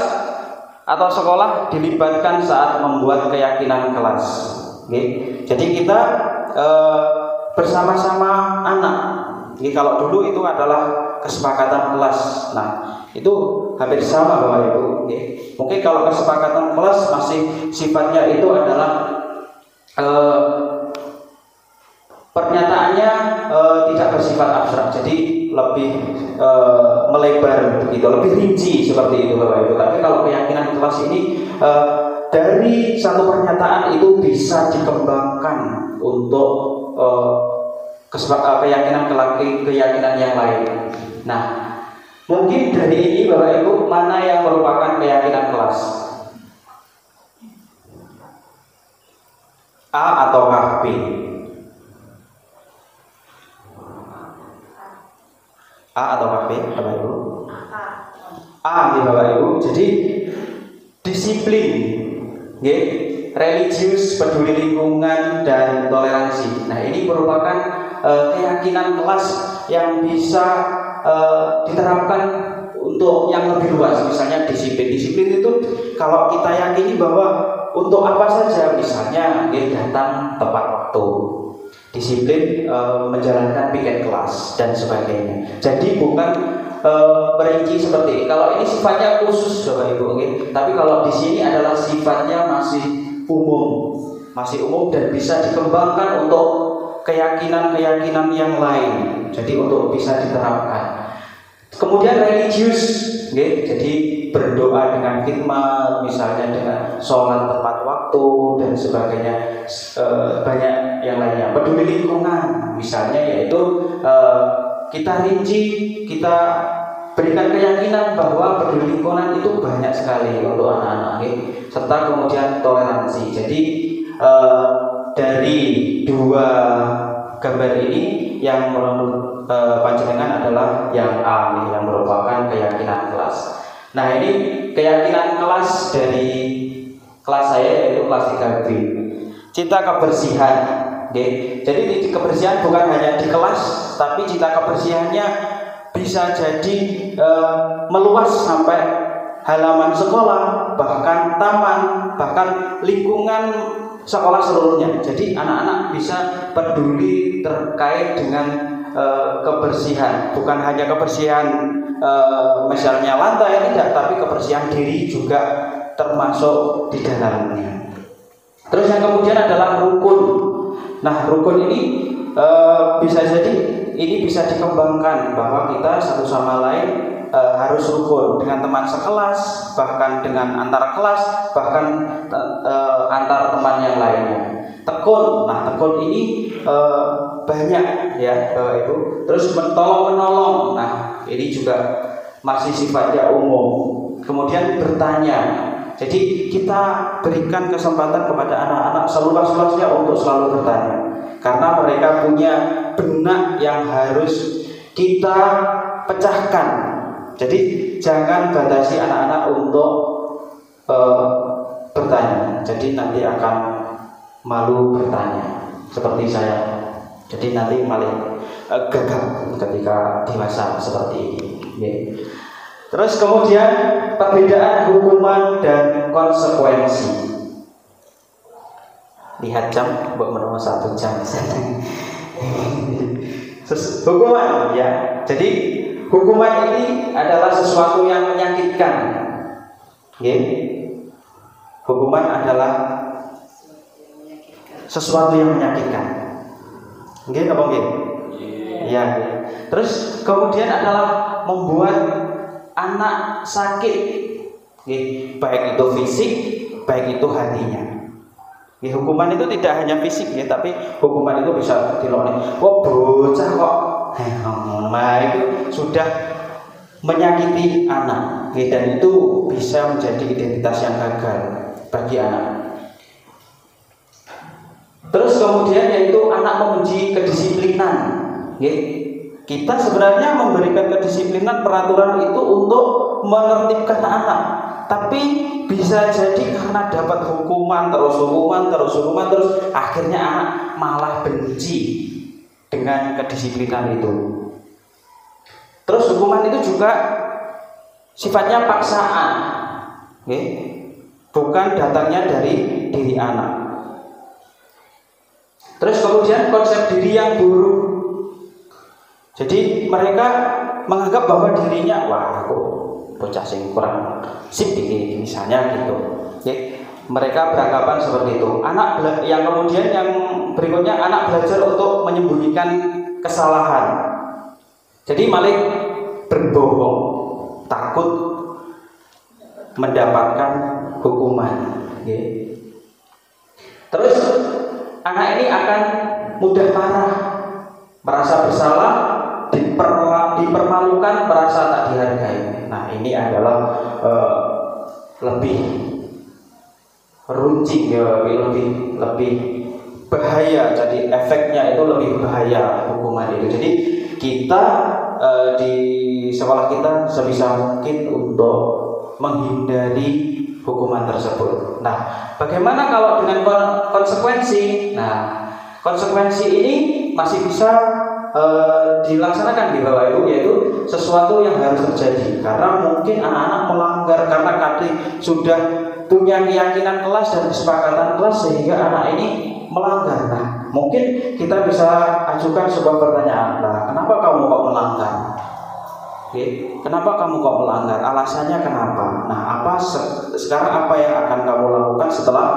atau sekolah dilibatkan saat membuat keyakinan kelas. Jadi kita bersama-sama anak. Kalau dulu itu adalah kesepakatan kelas. Nah, itu hampir sama Bapak Ibu. Mungkin kalau kesepakatan kelas masih sifatnya itu adalah pernyataannya tidak bersifat abstrak, jadi lebih melebar begitu, lebih rinci seperti itu Bapak Ibu. Tapi kalau keyakinan kelas ini dari satu pernyataan itu bisa dikembangkan untuk keyakinan yang lain. Nah, mungkin dari ini Bapak Ibu, mana yang merupakan keyakinan kelas? A atau B? A atau B, Bapak Ibu? A, Bapak Ibu. Jadi disiplin, religius, peduli lingkungan, dan toleransi. Nah, ini merupakan keyakinan kelas yang bisa diterapkan untuk yang lebih luas. Misalnya disiplin itu kalau kita yakini bahwa untuk apa saja, misalnya datang tepat waktu, disiplin menjalankan piket kelas dan sebagainya. Jadi bukan merinci seperti ini. Kalau ini sifatnya khusus Bapak Ibu, tapi kalau di sini adalah sifatnya masih umum dan bisa dikembangkan untuk keyakinan-keyakinan yang lain. Jadi untuk bisa diterapkan. Kemudian religius, jadi berdoa dengan khidmat, misalnya dengan sholat tepat waktu dan sebagainya, banyak yang lainnya. Peduli lingkungan, misalnya yaitu kita rinci, kita berikan keyakinan bahwa peduli lingkungan itu banyak sekali untuk anak-anak, serta kemudian toleransi. Jadi dari dua gambar ini yang menurut panjenengan adalah yang A, yang merupakan keyakinan kelas. Nah, ini keyakinan kelas dari kelas saya, yaitu kelas 3B. Cita kebersihan. Jadi kebersihan bukan hanya di kelas, tapi cita kebersihannya bisa jadi meluas sampai halaman sekolah, bahkan taman, bahkan lingkungan sekolah seluruhnya. Jadi anak-anak bisa peduli terkait dengan kebersihan, bukan hanya kebersihan misalnya lantai, tidak, tapi kebersihan diri juga termasuk di dalamnya. Terus yang kemudian adalah rukun. Nah, rukun ini bisa jadi ini bisa dikembangkan bahwa kita satu sama lain harus rukun dengan teman sekelas, bahkan dengan antar kelas, bahkan antar teman yang lainnya. Tekun, nah tekun ini banyak ya Bapak Ibu. Terus menolong, nah ini juga masih sifatnya umum. Kemudian bertanya, jadi kita berikan kesempatan kepada anak-anak seluas-luasnya untuk selalu bertanya, karena mereka punya benak yang harus kita pecahkan. Jadi jangan batasi anak-anak untuk bertanya. Jadi nanti akan malu bertanya seperti saya. Jadi nanti malah gagap ketika dewasa seperti ini. Terus kemudian perbedaan hukuman dan konsekuensi. Lihat jam, buat menunggu 1 jam. Hukuman ya. Jadi hukuman ini adalah sesuatu yang menyakitkan. Hukuman adalah sesuatu yang menyakitkan. Apa nggih? Iya. Terus kemudian adalah membuat anak sakit, baik itu fisik, baik itu hatinya. Hukuman itu tidak hanya fisik ya, tapi hukuman itu bisa diloni. Bocah kok, nah itu sudah menyakiti anak. dan itu bisa menjadi identitas yang gagal bagi anak. Terus kemudian yaitu anak membenci kedisiplinan. Kita sebenarnya memberikan kedisiplinan peraturan itu untuk menertibkan anak, tapi bisa jadi karena dapat hukuman terus akhirnya anak malah benci dengan kedisiplinan itu. Terus hukuman itu juga sifatnya paksaan, bukan datangnya dari diri anak. Terus kemudian konsep diri yang buruk. Jadi mereka menganggap bahwa dirinya, wah aku bocah sing kurang sip iki misalnya gitu. Mereka beranggapan seperti itu. Yang berikutnya anak belajar untuk menyembunyikan kesalahan. Jadi malah berbohong, takut mendapatkan hukuman. Terus anak ini akan mudah marah, merasa bersalah, dipermalukan, merasa tak dihargai. Nah, ini adalah lebih runcing ya, lebih bahaya. Jadi efeknya itu lebih bahaya hukuman itu. Jadi kita di sekolah kita sebisa mungkin untuk menghindari hukuman tersebut. Nah, bagaimana kalau dengan konsekuensi? Nah, konsekuensi ini masih bisa dilaksanakan di Bapak Ibu, yaitu sesuatu yang harus terjadi karena mungkin anak-anak melanggar karena sudah punya keyakinan kelas dan kesepakatan kelas sehingga anak ini melanggar. Nah, mungkin kita bisa ajukan sebuah pertanyaan, nah, kenapa kamu kok melanggar? Kenapa kamu kok melanggar? Alasannya kenapa? Nah, sekarang apa yang akan kamu lakukan setelah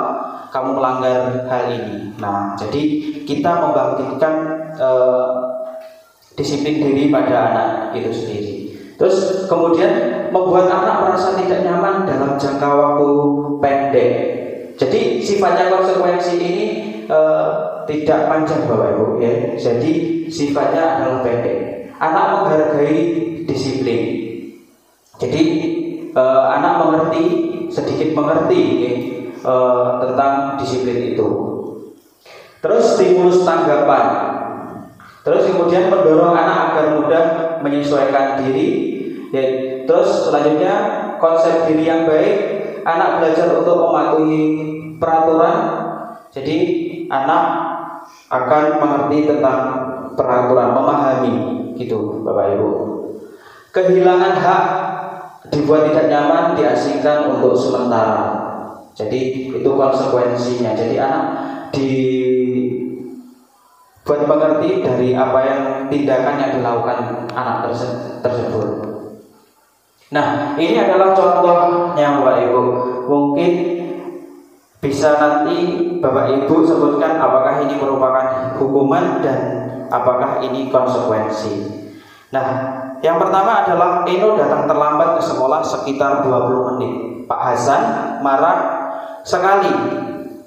kamu melanggar hal ini? Nah, jadi kita membangkitkan disiplin diri pada anak itu sendiri. Terus kemudian membuat anak merasa tidak nyaman dalam jangka waktu pendek. Jadi sifatnya konsekuensi ini tidak panjang Bapak Ibu ya. Jadi sifatnya adalah pendek. Anak menghargai disiplin. Jadi anak sedikit mengerti tentang disiplin itu. Terus stimulus tanggapan. Terus kemudian mendorong anak agar mudah menyesuaikan diri. Terus selanjutnya konsep diri yang baik. Anak belajar untuk mematuhi peraturan. Jadi anak akan mengerti tentang peraturan, memahami gitu Bapak Ibu. Kehilangan hak, dibuat tidak nyaman, diasingkan untuk sementara. Jadi itu konsekuensinya. Jadi anak buat mengerti dari apa yang tindakan yang dilakukan anak tersebut. Nah, ini adalah contohnya Bapak Ibu. Mungkin bisa nanti Bapak Ibu sebutkan apakah ini merupakan hukuman dan apakah ini konsekuensi. Nah, yang pertama adalah Eno datang terlambat ke sekolah sekitar 20 menit. Pak Hasan marah sekali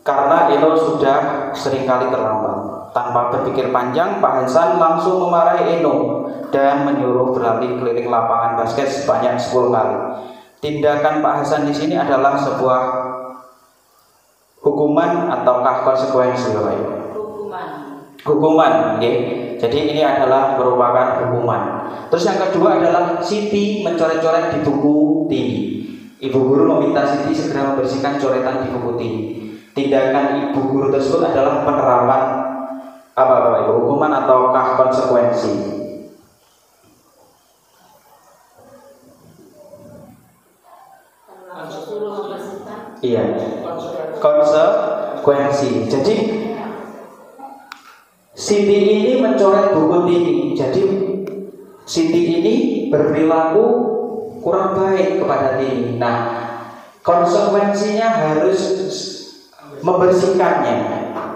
karena Eno sudah seringkali terlambat. Tanpa berpikir panjang, Pak Hasan langsung memarahi Eno dan menyuruh berlari keliling lapangan basket sebanyak 10 kali. Tindakan Pak Hasan di sini adalah sebuah hukuman ataukah konsekuensi, Bapak Ibu? Hukuman, okay. Jadi ini adalah merupakan hukuman. Terus yang kedua adalah Siti mencoret-coret di buku tinggi. Ibu guru meminta Siti segera membersihkan coretan di buku tinggi. Tindakan ibu guru tersebut adalah penerapan apa Bapak Ibu, hukuman ataukah konsekuensi? Iya, konsekuensi. Jadi Siti ini mencoret buku tinggi. Jadi Siti ini berperilaku kurang baik kepada Tini. Nah, konsekuensinya harus membersihkannya.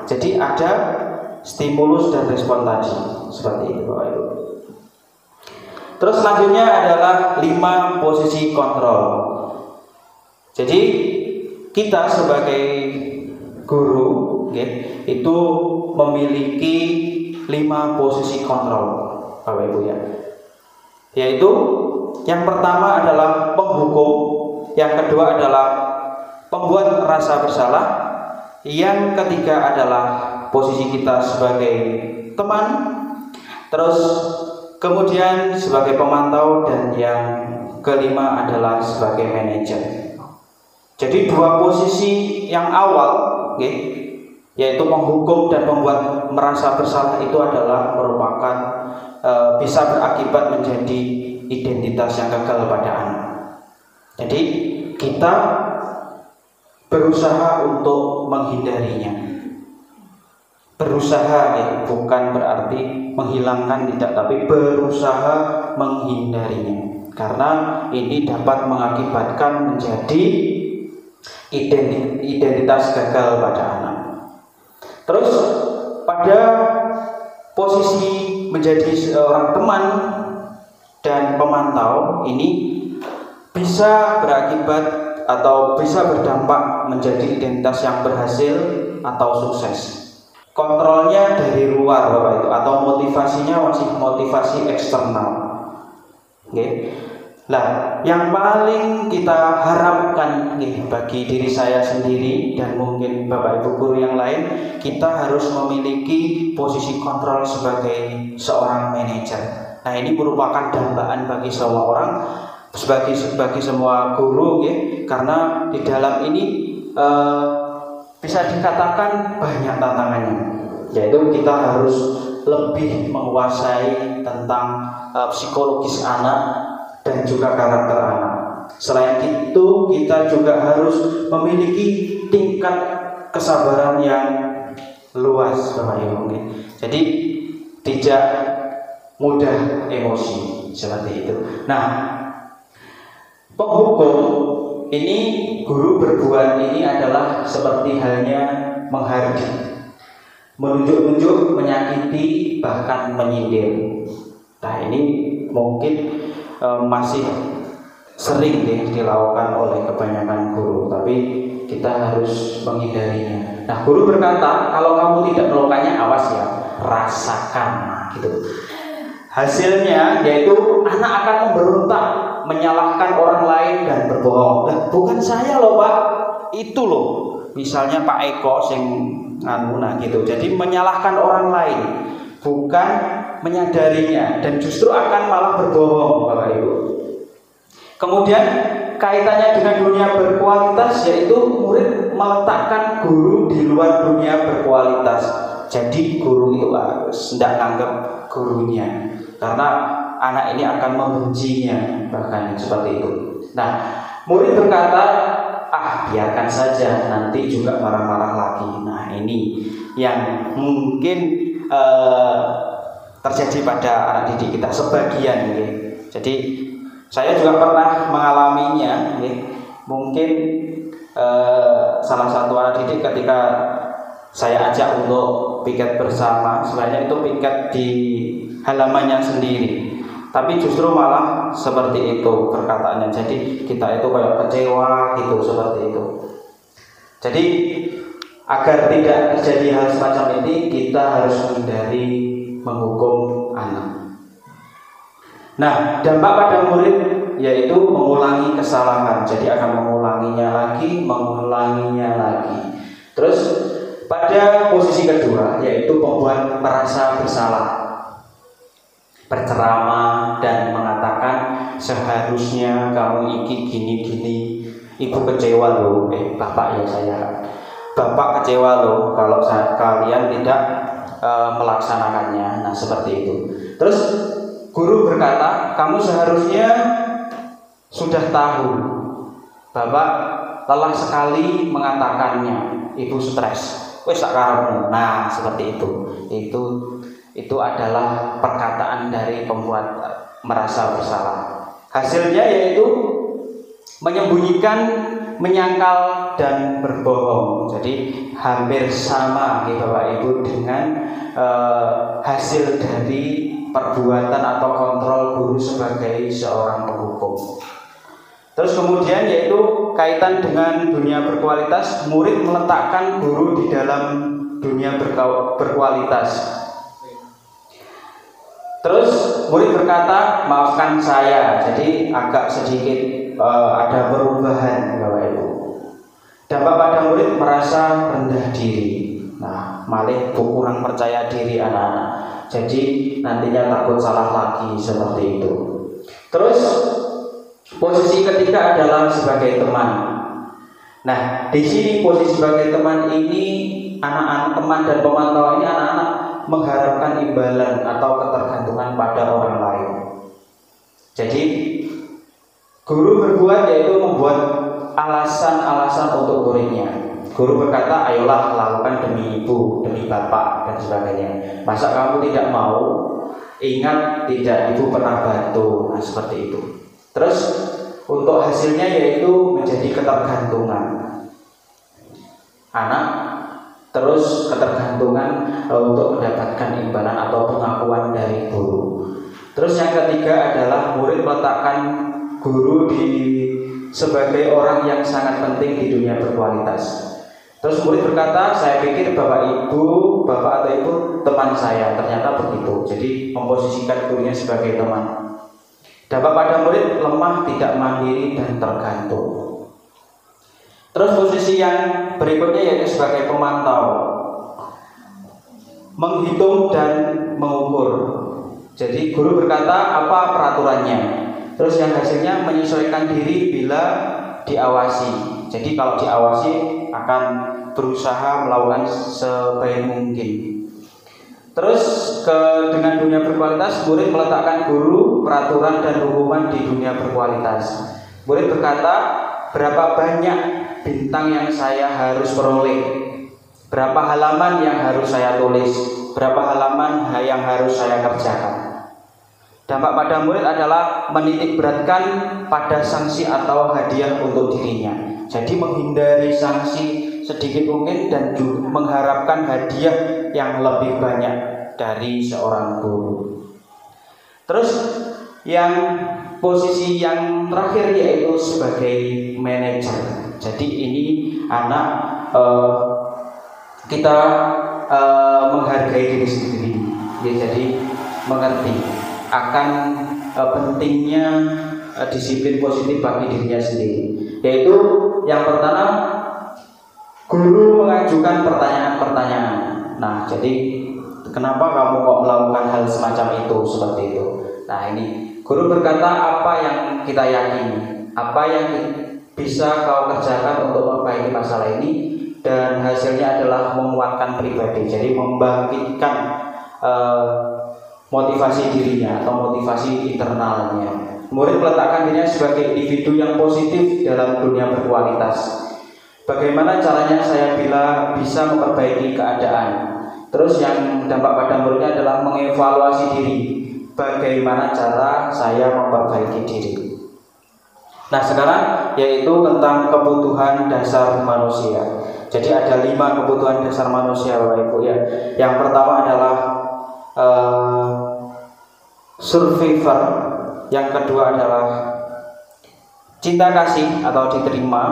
Jadi ada stimulus dan respon tadi seperti itu Bapak Ibu. Terus selanjutnya adalah 5 posisi kontrol. Jadi kita sebagai guru itu memiliki 5 posisi kontrol Bapak Ibu ya. Yaitu yang pertama adalah penghukum, yang kedua adalah pembuat rasa bersalah, yang ketiga adalah posisi kita sebagai teman, terus kemudian sebagai pemantau, dan yang kelima adalah sebagai manajer. Jadi dua posisi yang awal, yaitu penghukum dan pembuat merasa bersalah, itu adalah merupakan bisa berakibat menjadi identitas yang gagal pada anak. Jadi kita berusaha untuk menghindarinya. Berusaha, bukan berarti menghilangkan, tidak, tapi berusaha menghindarinya, karena ini dapat mengakibatkan menjadi identitas gagal pada anak. Terus pada posisi menjadi seorang teman dan pemantau ini bisa berakibat atau bisa berdampak menjadi identitas yang berhasil atau sukses. Kontrolnya dari luar, Bapak itu, atau motivasinya masih motivasi eksternal. Nah, yang paling kita harapkan bagi diri saya sendiri dan mungkin Bapak Ibu guru yang lain, kita harus memiliki posisi kontrol sebagai seorang manajer. Nah, ini merupakan dambaan bagi semua orang, bagi semua guru, karena di dalam ini bisa dikatakan banyak tantangannya, yaitu kita harus lebih menguasai tentang psikologis anak dan juga karakter anak. Selain itu, kita juga harus memiliki tingkat kesabaran yang luas, Bapak Ibu. Jadi tidak mudah emosi seperti itu. Nah, penghukum ini, guru berbuat ini adalah seperti halnya menghardik, menunjuk-nunjuk, menyakiti, bahkan menyindir. Nah, ini mungkin masih sering dilakukan oleh kebanyakan guru, tapi kita harus menghindarinya. Nah, guru berkata, kalau kamu tidak melakukannya, awas ya, rasakan, gitu. Hasilnya yaitu anak akan memberontak, menyalahkan orang lain dan berbohong. Nah, bukan saya loh Pak, itu loh. Misalnya Pak Eko sing gitu. Jadi menyalahkan orang lain, bukan menyadarinya, dan justru akan malah berbohong, Bapak Ibu. Kemudian kaitannya dengan dunia berkualitas, yaitu murid meletakkan guru di luar dunia berkualitas. Jadi guru itu harus tidak anggap gurunya, karena anak ini akan membencinya, bahkan seperti itu. Nah, murid berkata, biarkan saja, nanti juga marah-marah lagi. Nah, ini yang mungkin terjadi pada anak didik kita sebagian. Jadi saya juga pernah mengalaminya. Mungkin salah satu anak didik ketika saya ajak untuk piket bersama, sebenarnya itu piket di halamannya sendiri, tapi justru malah seperti itu perkataannya. Jadi kita itu kayak kecewa gitu, seperti itu. Jadi agar tidak terjadi hal semacam ini, kita harus menghindari menghukum anak. Nah, dampak pada murid yaitu mengulangi kesalahan. Jadi akan mengulanginya lagi. Terus pada posisi kedua yaitu membuat merasa bersalah, berceramah dan mengatakan seharusnya kamu gini, ibu kecewa loh, bapak ya saya, bapak kecewa loh kalau kalian tidak melaksanakannya. Nah, seperti itu. Terus guru berkata, kamu seharusnya sudah tahu, bapak lelah sekali mengatakannya, ibu stres, wes sakarepmu. Nah, seperti itu. Itu adalah perkataan dari pembuat merasa bersalah. Hasilnya yaitu menyembunyikan, menyangkal dan berbohong. Jadi hampir sama Bapak Ibu dengan hasil dari perbuatan atau kontrol guru sebagai seorang penghukum. Terus kemudian yaitu kaitan dengan dunia berkualitas, murid meletakkan guru di dalam dunia berkualitas. Terus murid berkata, maafkan saya, jadi agak sedikit ada perubahan Bapak Ibu. Dampak pada murid merasa rendah diri. Nah, malah kurang percaya diri anak-anak. Jadi nantinya takut salah lagi seperti itu. Terus posisi ketiga adalah sebagai teman. Nah, di sini posisi sebagai teman ini anak-anak teman dan pemantau ini anak-anak mengharapkan imbalan atau ketergantungan pada orang lain. Jadi guru berbuat yaitu membuat alasan-alasan untuk muridnya. Guru berkata, ayolah lakukan demi ibu, demi bapak dan sebagainya. Masa kamu tidak mau? Ingat tidak, ibu pernah bantu. Nah, seperti itu. Terus untuk hasilnya yaitu menjadi ketergantungan anak, terus ketergantungan untuk mendapatkan imbalan atau pengakuan dari guru. Terus yang ketiga adalah murid meletakkan guru sebagai orang yang sangat penting di dunia berkualitas. Terus murid berkata, saya pikir bapak atau ibu teman saya. Ternyata begitu. Jadi memposisikan gurunya sebagai teman. Dampak pada murid lemah, tidak mandiri dan tergantung. Terus posisi yang berikutnya yaitu sebagai pemantau, menghitung dan mengukur. Jadi guru berkata apa peraturannya. Terus yang hasilnya menyesuaikan diri bila diawasi. Jadi kalau diawasi akan berusaha melakukan sebaik mungkin. Terus dengan dunia berkualitas, murid meletakkan guru, peraturan dan hukuman di dunia berkualitas. Murid berkata, berapa banyak bintang yang saya harus peroleh, berapa halaman yang harus saya tulis, berapa halaman yang harus saya kerjakan. Dampak pada murid adalah menitik beratkan pada sanksi atau hadiah untuk dirinya. Jadi menghindari sanksi sedikit mungkin dan juga mengharapkan hadiah yang lebih banyak dari seorang guru. Terus yang posisi yang terakhir yaitu sebagai manajer. Jadi ini anak kita menghargai diri sendiri. Ya, jadi mengerti akan pentingnya disiplin positif bagi dirinya sendiri. Yaitu yang pertama, guru mengajukan pertanyaan-pertanyaan. Nah, jadi kenapa kamu kok melakukan hal semacam itu, seperti itu. Nah, ini guru berkata apa yang kita yakini, apa yang bisa kau kerjakan untuk memperbaiki masalah ini, dan hasilnya adalah menguatkan pribadi. Jadi membangkitkan motivasi dirinya atau motivasi internalnya. Murid meletakkan dirinya sebagai individu yang positif dalam dunia berkualitas. Bagaimana caranya saya bisa memperbaiki keadaan. Terus yang dampak pada muridnya adalah mengevaluasi diri. Bagaimana cara saya memperbaiki diri. Nah, sekarang yaitu tentang kebutuhan dasar manusia. Jadi ada 5 kebutuhan dasar manusia, Bapak Ibu ya. Yang pertama adalah survivor, yang kedua adalah cinta kasih atau diterima,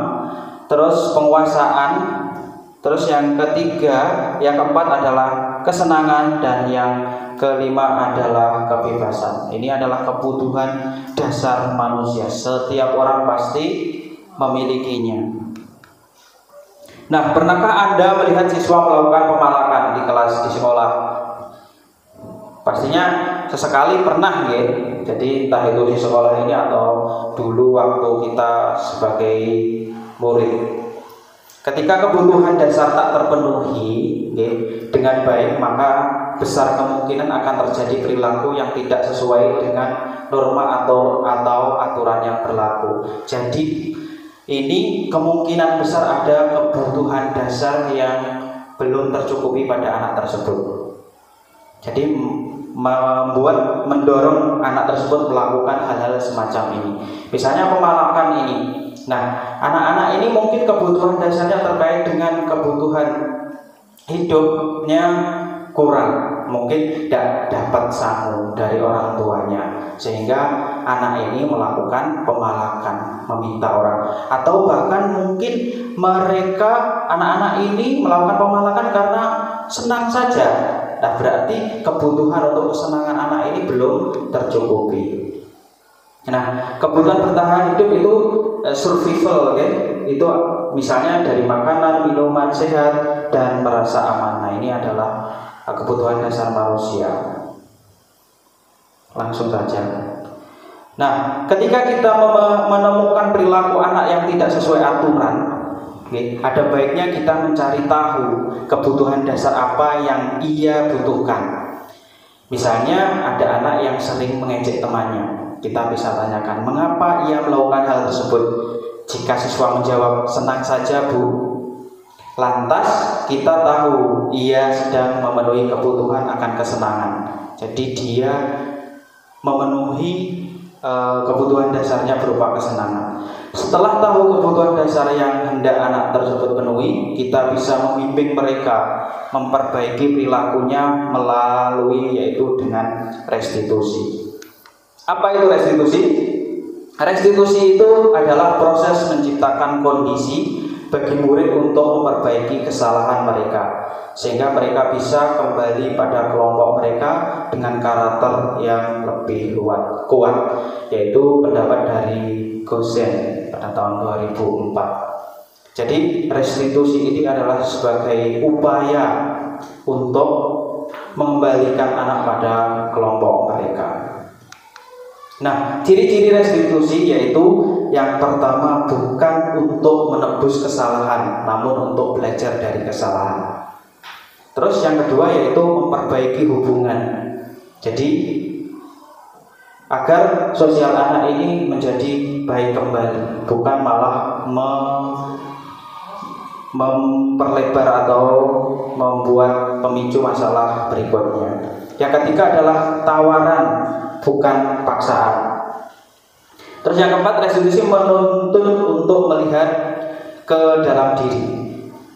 terus penguasaan, terus yang ketiga, yang keempat adalah kesenangan, dan yang kelima adalah kebebasan. Ini adalah kebutuhan dasar manusia. Setiap orang pasti memilikinya. Nah, pernahkah Anda melihat siswa melakukan pemalakan di kelas di sekolah? Pastinya sesekali pernah ya. Jadi entah itu di sekolah ini atau dulu waktu kita sebagai murid. Ketika kebutuhan dasar tak terpenuhi ya, dengan baik, maka besar kemungkinan akan terjadi perilaku yang tidak sesuai dengan norma atau aturan yang berlaku. Jadi ini kemungkinan besar ada kebutuhan dasar yang belum tercukupi pada anak tersebut. Jadi mendorong anak tersebut melakukan hal-hal semacam ini. Misalnya pemalakan ini. Nah, anak-anak ini mungkin kebutuhan dasarnya terkait dengan kebutuhan hidupnya kurang, mungkin tidak dapat sangu dari orang tuanya, sehingga anak ini melakukan pemalakan, meminta orang. Atau bahkan mungkin mereka anak-anak ini melakukan pemalakan karena senang saja. Nah, berarti kebutuhan untuk kesenangan anak ini belum tercukupi. Nah, kebutuhan bertahan hidup itu survival, okay? Itu misalnya dari makanan, minuman sehat, dan merasa aman. Nah, ini adalah kebutuhan dasar manusia. Langsung saja. Nah, ketika kita menemukan perilaku anak yang tidak sesuai aturan, okay, ada baiknya kita mencari tahu kebutuhan dasar apa yang ia butuhkan. Misalnya ada anak yang sering mengejek temannya, kita bisa tanyakan mengapa ia melakukan hal tersebut. Jika siswa menjawab senang saja bu, lantas kita tahu ia sedang memenuhi kebutuhan akan kesenangan. Jadi dia memenuhi kebutuhan dasarnya berupa kesenangan. Setelah tahu kebutuhan dasar yang hendak anak tersebut penuhi, kita bisa membimbing mereka memperbaiki perilakunya melalui yaitu dengan restitusi. Apa itu restitusi? Restitusi itu adalah proses menciptakan kondisi bagi murid untuk memperbaiki kesalahan mereka, sehingga mereka bisa kembali pada kelompok mereka dengan karakter yang lebih kuat, yaitu pendapat dari Gosen pada tahun 2004. Jadi restitusi ini adalah sebagai upaya untuk mengembalikan anak pada kelompok mereka. Nah, ciri-ciri restitusi yaitu yang pertama bukan untuk menebus kesalahan, namun untuk belajar dari kesalahan. Terus yang kedua yaitu memperbaiki hubungan. Jadi agar sosial anak ini menjadi baik kembali, bukan malah memperlebar atau membuat pemicu masalah berikutnya. Yang ketiga adalah tawaran, bukan paksaan. Terus yang keempat, restitusi menuntut untuk melihat ke dalam diri.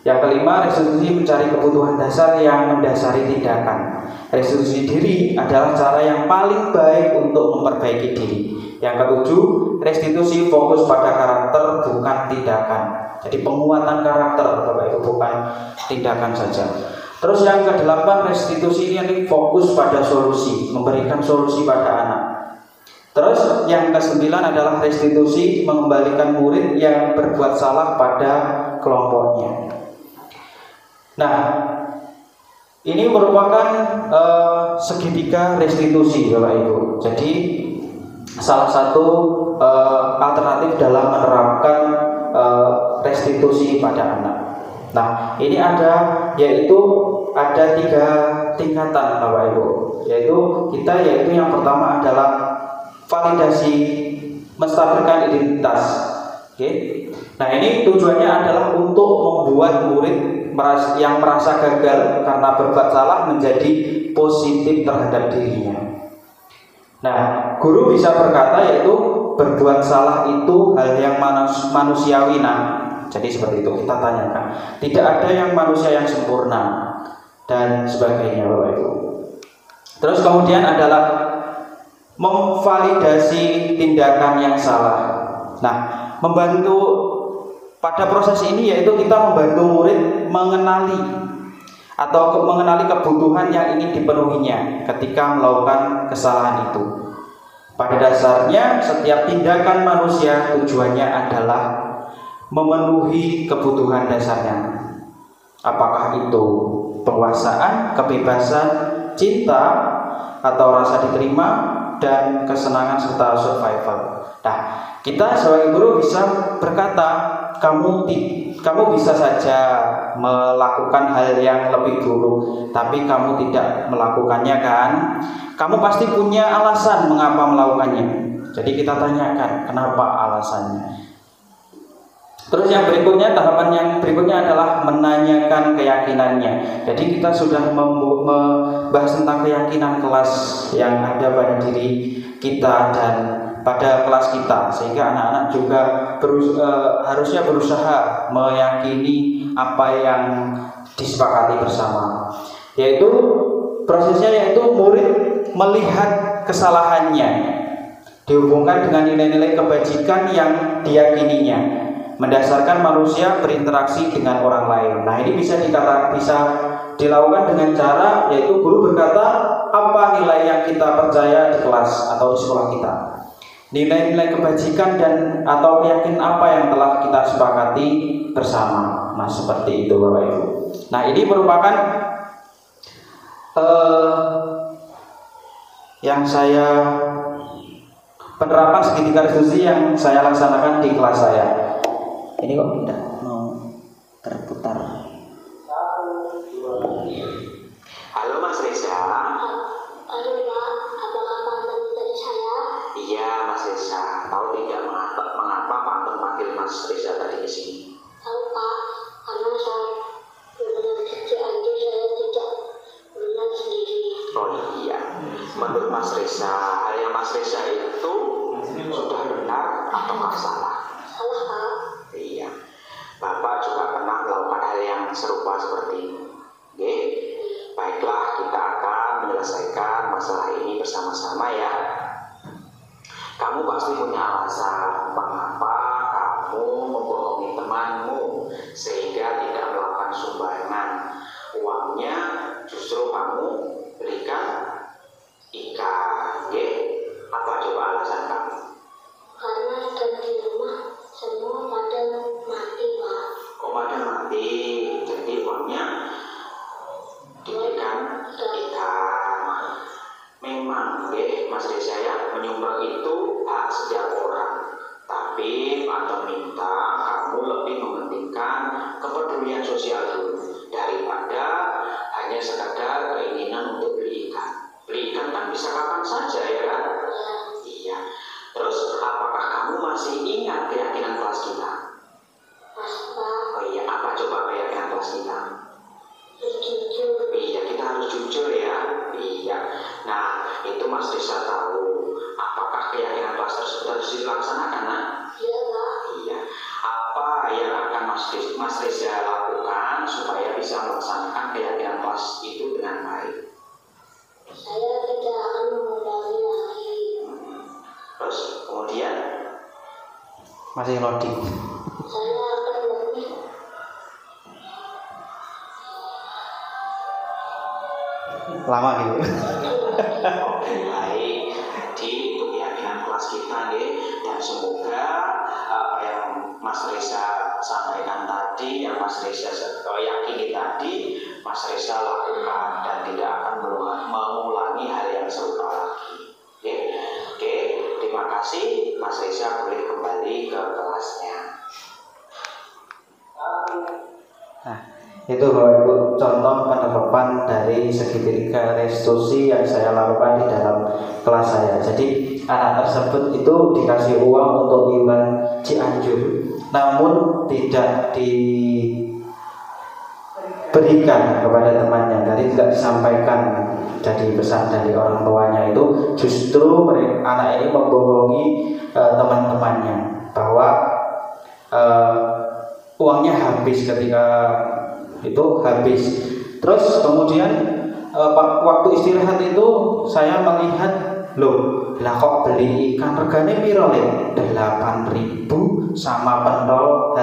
Yang kelima, restitusi mencari kebutuhan dasar yang mendasari tindakan. Restitusi diri adalah cara yang paling baik untuk memperbaiki diri. Yang ketujuh, restitusi fokus pada karakter bukan tindakan. Jadi penguatan karakter, Bapak Ibu, bukan tindakan saja. Terus yang kedelapan, restitusi ini fokus pada solusi, memberikan solusi pada anak. Terus yang kesembilan adalah restitusi mengembalikan murid yang berbuat salah pada kelompoknya. Nah, ini merupakan segitiga restitusi, Bapak Ibu. Jadi salah satu alternatif dalam menerapkan restitusi pada anak. Nah, ini ada 3 tingkatan, Bapak Ibu. Yaitu yang pertama adalah validasi menstabilkan identitas. Oke. Nah, ini tujuannya adalah untuk membuat murid yang merasa gagal karena berbuat salah menjadi positif terhadap dirinya. Nah, guru bisa berkata yaitu berbuat salah itu hal yang manusiawi. Nah, jadi seperti itu kita tanyakan. Tidak ada yang manusia yang sempurna dan sebagainya, Bapak Ibu. Terus kemudian adalah memvalidasi tindakan yang salah. Nah, membantu pada proses ini yaitu kita membantu murid mengenali kebutuhan yang ingin dipenuhinya ketika melakukan kesalahan itu. Pada dasarnya setiap tindakan manusia tujuannya adalah memenuhi kebutuhan dasarnya. Apakah itu penguasaan, kebebasan, cinta, atau rasa diterima, dan kesenangan serta survival. Nah, kita sebagai guru bisa berkata, kamu bisa saja melakukan hal yang lebih buruk, tapi kamu tidak melakukannya kan? Kamu pasti punya alasan mengapa melakukannya. Jadi kita tanyakan, kenapa alasannya? Terus tahapan yang berikutnya adalah menanyakan keyakinannya. Jadi kita sudah membahas tentang keyakinan kelas yang ada pada diri kita dan pada kelas kita, sehingga anak-anak juga harusnya berusaha meyakini apa yang disepakati bersama. Yaitu prosesnya murid melihat kesalahannya dihubungkan dengan nilai-nilai kebajikan yang diyakininya, mendasarkan manusia berinteraksi dengan orang lain. Nah, ini bisa dilakukan dengan cara yaitu guru berkata apa nilai yang kita percaya di kelas atau di sekolah kita, nilai-nilai kebajikan dan atau keyakinan apa yang telah kita sepakati bersama. Nah seperti itu Bapak Ibu. Nah ini merupakan yang saya penerapan segitiga restitusi yang saya laksanakan di kelas saya. Ini kok tidak mau terputar. Halo Mas Reza. Halo Pak, apakah Pak Anton tadi saya? Iya Mas Reza. Tahu tidak mengapa Pak Anton panggil Mas Reza tadi ke sini? Tahu Pak, karena saya benar Cianjur saya tidak berenang sendiri. Oh iya. Menurut Mas Reza, hal yang Mas Reza itu sudah benar atau salah? Salah Pak. Iya. Bapak juga pernah melakukan hal yang serupa seperti ini. Oke. Baiklah, kita akan menyelesaikan masalah ini bersama-sama ya. Kamu pasti punya alasan mengapa kamu membohongi temanmu sehingga tidak melakukan sumbangan. Uangnya justru kamu berikan ikan. Oke. Apa coba alasan kamu? Karena ikan di rumah semua pada mati Pak. Kok pada mati? Jadi uangnya diberikan ikan. Memang Mas Reza ya, menyumbang itu hak setiap orang. Tapi Pak Anton minta kamu lebih mementingkan kepedulian sosial dulu daripada hanya sekadar keinginan untuk beli ikan. Beli ikan kan bisa kapan saja ya kan? Iya. Terus apakah kamu masih ingat keyakinan kelas kita? Masih Pak. Oh iya, apa coba keyakinan kelas kita? Jujur. Iya, kita harus jujur ya. Iya. Nah, itu Mas Reza tahu. Apakah keyakinan kelas tersebut harus dilaksanakan? Nah? Iya Pak. Iya. Apa yang akan Mas Reza lakukan supaya bisa melaksanakan keyakinan kelas itu dengan baik? Saya tidak akan mengulangi lagi. Terus kemudian Masih loading. Saya akan lebih Lama gitu. oke, baik. Jadi itu keyakinan kelas kita dan semoga apa yang Mas Reza sampaikan tadi, yang Mas Reza yakini tadi, Mas Reza lakukan dan tidak akan mengulangi hal yang serupa lagi. Oke, terima kasih. Mas Reza boleh kembali ke kelasnya. Nah, itu Bapak Ibu contoh penerapan dari segitiga restitusi yang saya lakukan di dalam kelas saya. Jadi anak tersebut itu dikasih uang untuk iuran Cianjur, namun tidak diberikan kepada temannya, jadi tidak disampaikan jadi pesan dari orang tuanya. Itu justru anak ini membohongi teman-temannya bahwa uangnya habis ketika itu habis. Terus kemudian waktu istirahat itu saya melihat, loh lah kok beli ikan regane piro le? 8.000 sama pentol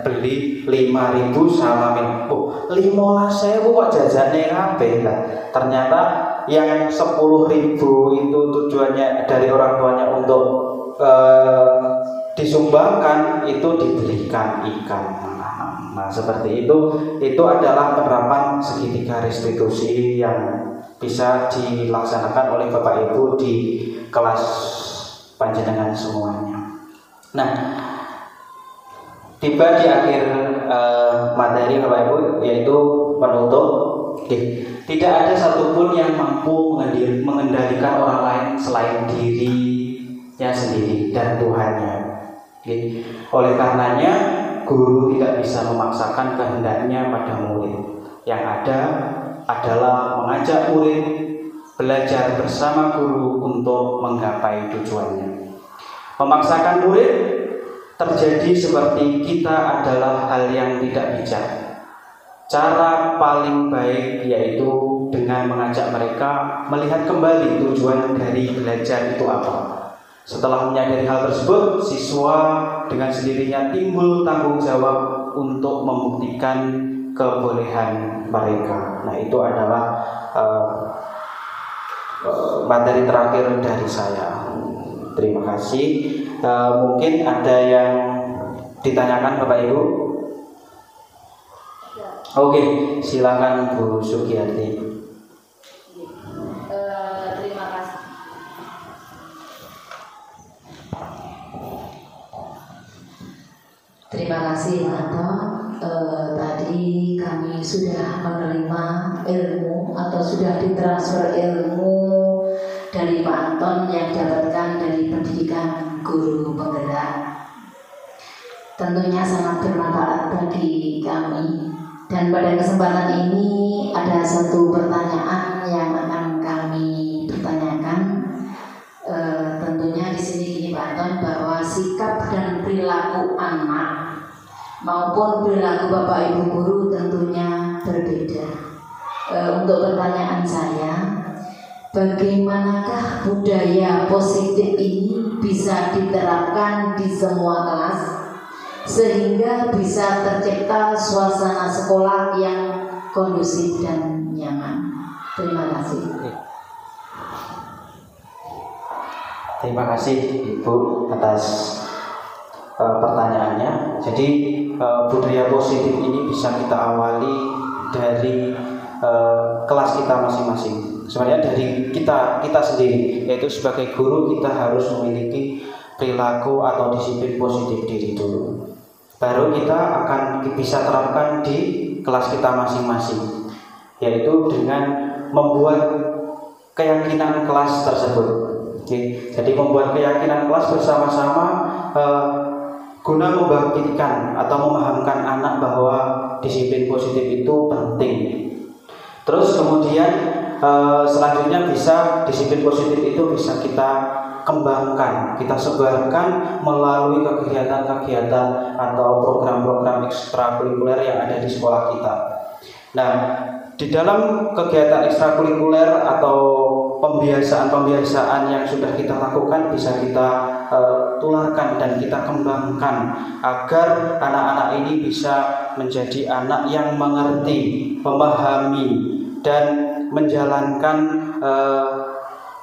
beli 5.000 sama min. Oh, 15.000 kok jajane kabeh lah. Ternyata yang 10.000 itu tujuannya dari orang tuanya untuk disumbangkan, itu diberikan ikan. Nah seperti itu adalah penerapan segitiga restitusi yang bisa dilaksanakan oleh Bapak Ibu di kelas panjenengan semuanya. Nah, tiba di akhir materi Bapak Ibu, yaitu penutup. Tidak ada satupun yang mampu mengendalikan orang lain selain dirinya sendiri dan Tuhannya. Oleh karenanya guru tidak bisa memaksakan kehendaknya pada murid. Yang ada adalah mengajak murid belajar bersama guru untuk menggapai tujuannya. Memaksakan murid terjadi seperti kita adalah hal yang tidak bijak. Cara paling baik yaitu dengan mengajak mereka melihat kembali tujuan dari belajar itu apa. Setelah menyadari hal tersebut, siswa dengan sendirinya timbul tanggung jawab untuk membuktikan kebolehan mereka. Nah, itu adalah materi terakhir dari saya. Terima kasih. Mungkin ada yang ditanyakan Bapak Ibu? Oke, silakan Bu Sugiyarti. Terima kasih. Terima kasih Anto. Tadi kami sudah menerima ilmu atau sudah ditransfer ilmu dari Pak Anton yang didapatkan dari pendidikan guru penggerak. Tentunya sangat bermanfaat bagi kami. Dan pada kesempatan ini ada satu pertanyaan yang akan kami pertanyakan. Tentunya di sini gini Pak Anton, bahwa sikap dan perilaku anak maupun perilaku Bapak Ibu guru tentunya berbeda. Untuk pertanyaan saya, bagaimanakah budaya positif ini bisa diterapkan di semua kelas sehingga bisa tercipta suasana sekolah yang kondusif dan nyaman? Terima kasih. Terima kasih Ibu atas pertanyaannya. Jadi budaya positif ini bisa kita awali dari kelas kita masing-masing. Sebenarnya dari kita sendiri, yaitu sebagai guru kita harus memiliki perilaku atau disiplin positif diri dulu. Baru kita akan bisa terapkan di kelas kita masing-masing, yaitu dengan membuat keyakinan kelas tersebut. Oke. Jadi membuat keyakinan kelas bersama-sama guna membangkitkan atau memahamkan anak bahwa disiplin positif itu penting. Terus kemudian selanjutnya disiplin positif itu bisa kita kembangkan, kita sebarkan melalui kegiatan-kegiatan atau program-program ekstrakurikuler yang ada di sekolah kita. Nah, di dalam kegiatan ekstrakurikuler atau pembiasaan-pembiasaan yang sudah kita lakukan bisa kita tularkan dan kita kembangkan agar anak-anak ini bisa menjadi anak yang mengerti, memahami dan menjalankan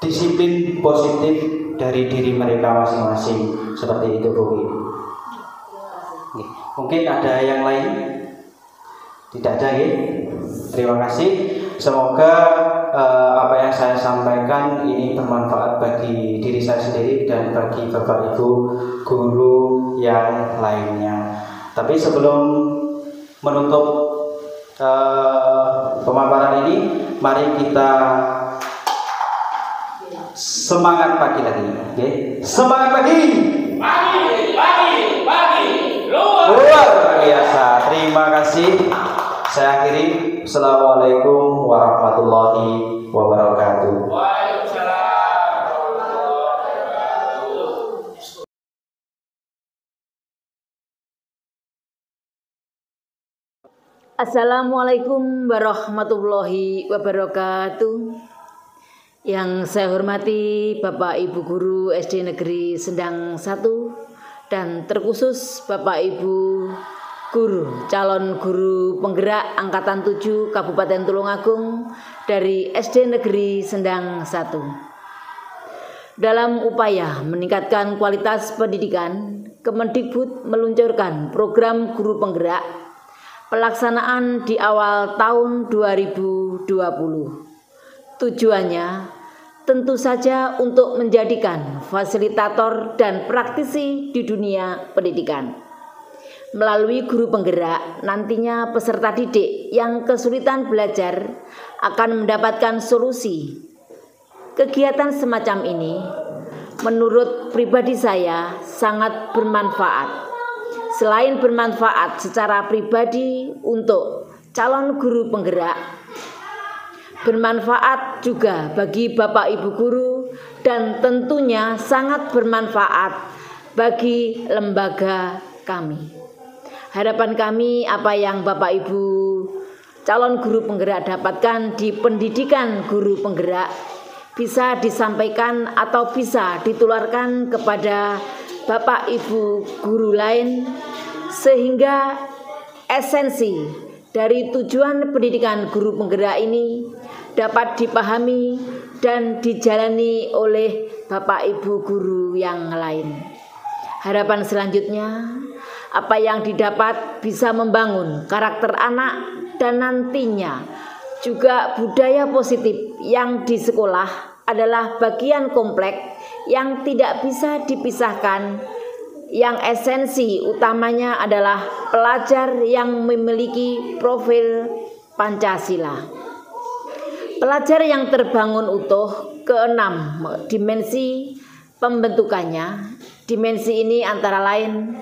disiplin positif dari diri mereka masing-masing. Seperti itu Bu. Mungkin ada yang lain? Tidak ada ya? Terima kasih. Semoga apa yang saya sampaikan ini bermanfaat bagi diri saya sendiri dan bagi Bapak Ibu guru yang lainnya. Tapi sebelum menutup pemaparan ini, mari kita semangat pagi lagi. Okay? Semangat pagi. Luar biasa. Terima kasih. Saya akhiri. Assalamualaikum warahmatullahi wabarakatuh. Assalamualaikum warahmatullahi wabarakatuh. Yang saya hormati Bapak Ibu Guru SD Negeri Sendang 1 dan terkhusus Bapak Ibu Guru, calon guru penggerak Angkatan 7 Kabupaten Tulungagung dari SD Negeri Sendang 1. Dalam upaya meningkatkan kualitas pendidikan, Kemendikbud meluncurkan program guru penggerak pelaksanaan di awal tahun 2020. Tujuannya tentu saja untuk menjadikan fasilitator dan praktisi di dunia pendidikan. Melalui guru penggerak, nantinya peserta didik yang kesulitan belajar akan mendapatkan solusi. Kegiatan semacam ini, menurut pribadi saya, sangat bermanfaat. Selain bermanfaat secara pribadi untuk calon guru penggerak, bermanfaat juga bagi Bapak Ibu guru dan tentunya sangat bermanfaat bagi lembaga kami. Harapan kami apa yang Bapak Ibu calon guru penggerak dapatkan di pendidikan guru penggerak bisa disampaikan atau bisa ditularkan kepada Bapak Ibu guru lain sehingga esensi dari tujuan pendidikan guru penggerak ini dapat dipahami dan dijalani oleh Bapak Ibu guru yang lain. Harapan selanjutnya, apa yang didapat bisa membangun karakter anak dan nantinya juga budaya positif yang di sekolah adalah bagian kompleks yang tidak bisa dipisahkan, yang esensi utamanya adalah pelajar yang memiliki profil Pancasila. Pelajar yang terbangun utuh, keenam dimensi pembentukannya. Dimensi ini antara lain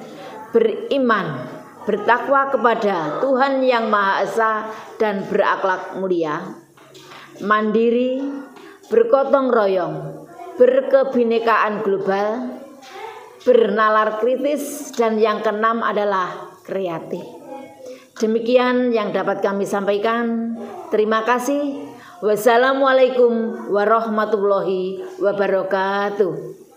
beriman, bertakwa kepada Tuhan Yang Maha Esa dan berakhlak mulia, mandiri, bergotong royong, berkebinekaan global, bernalar kritis, dan yang keenam adalah kreatif. Demikian yang dapat kami sampaikan. Terima kasih. Wassalamualaikum warahmatullahi wabarakatuh.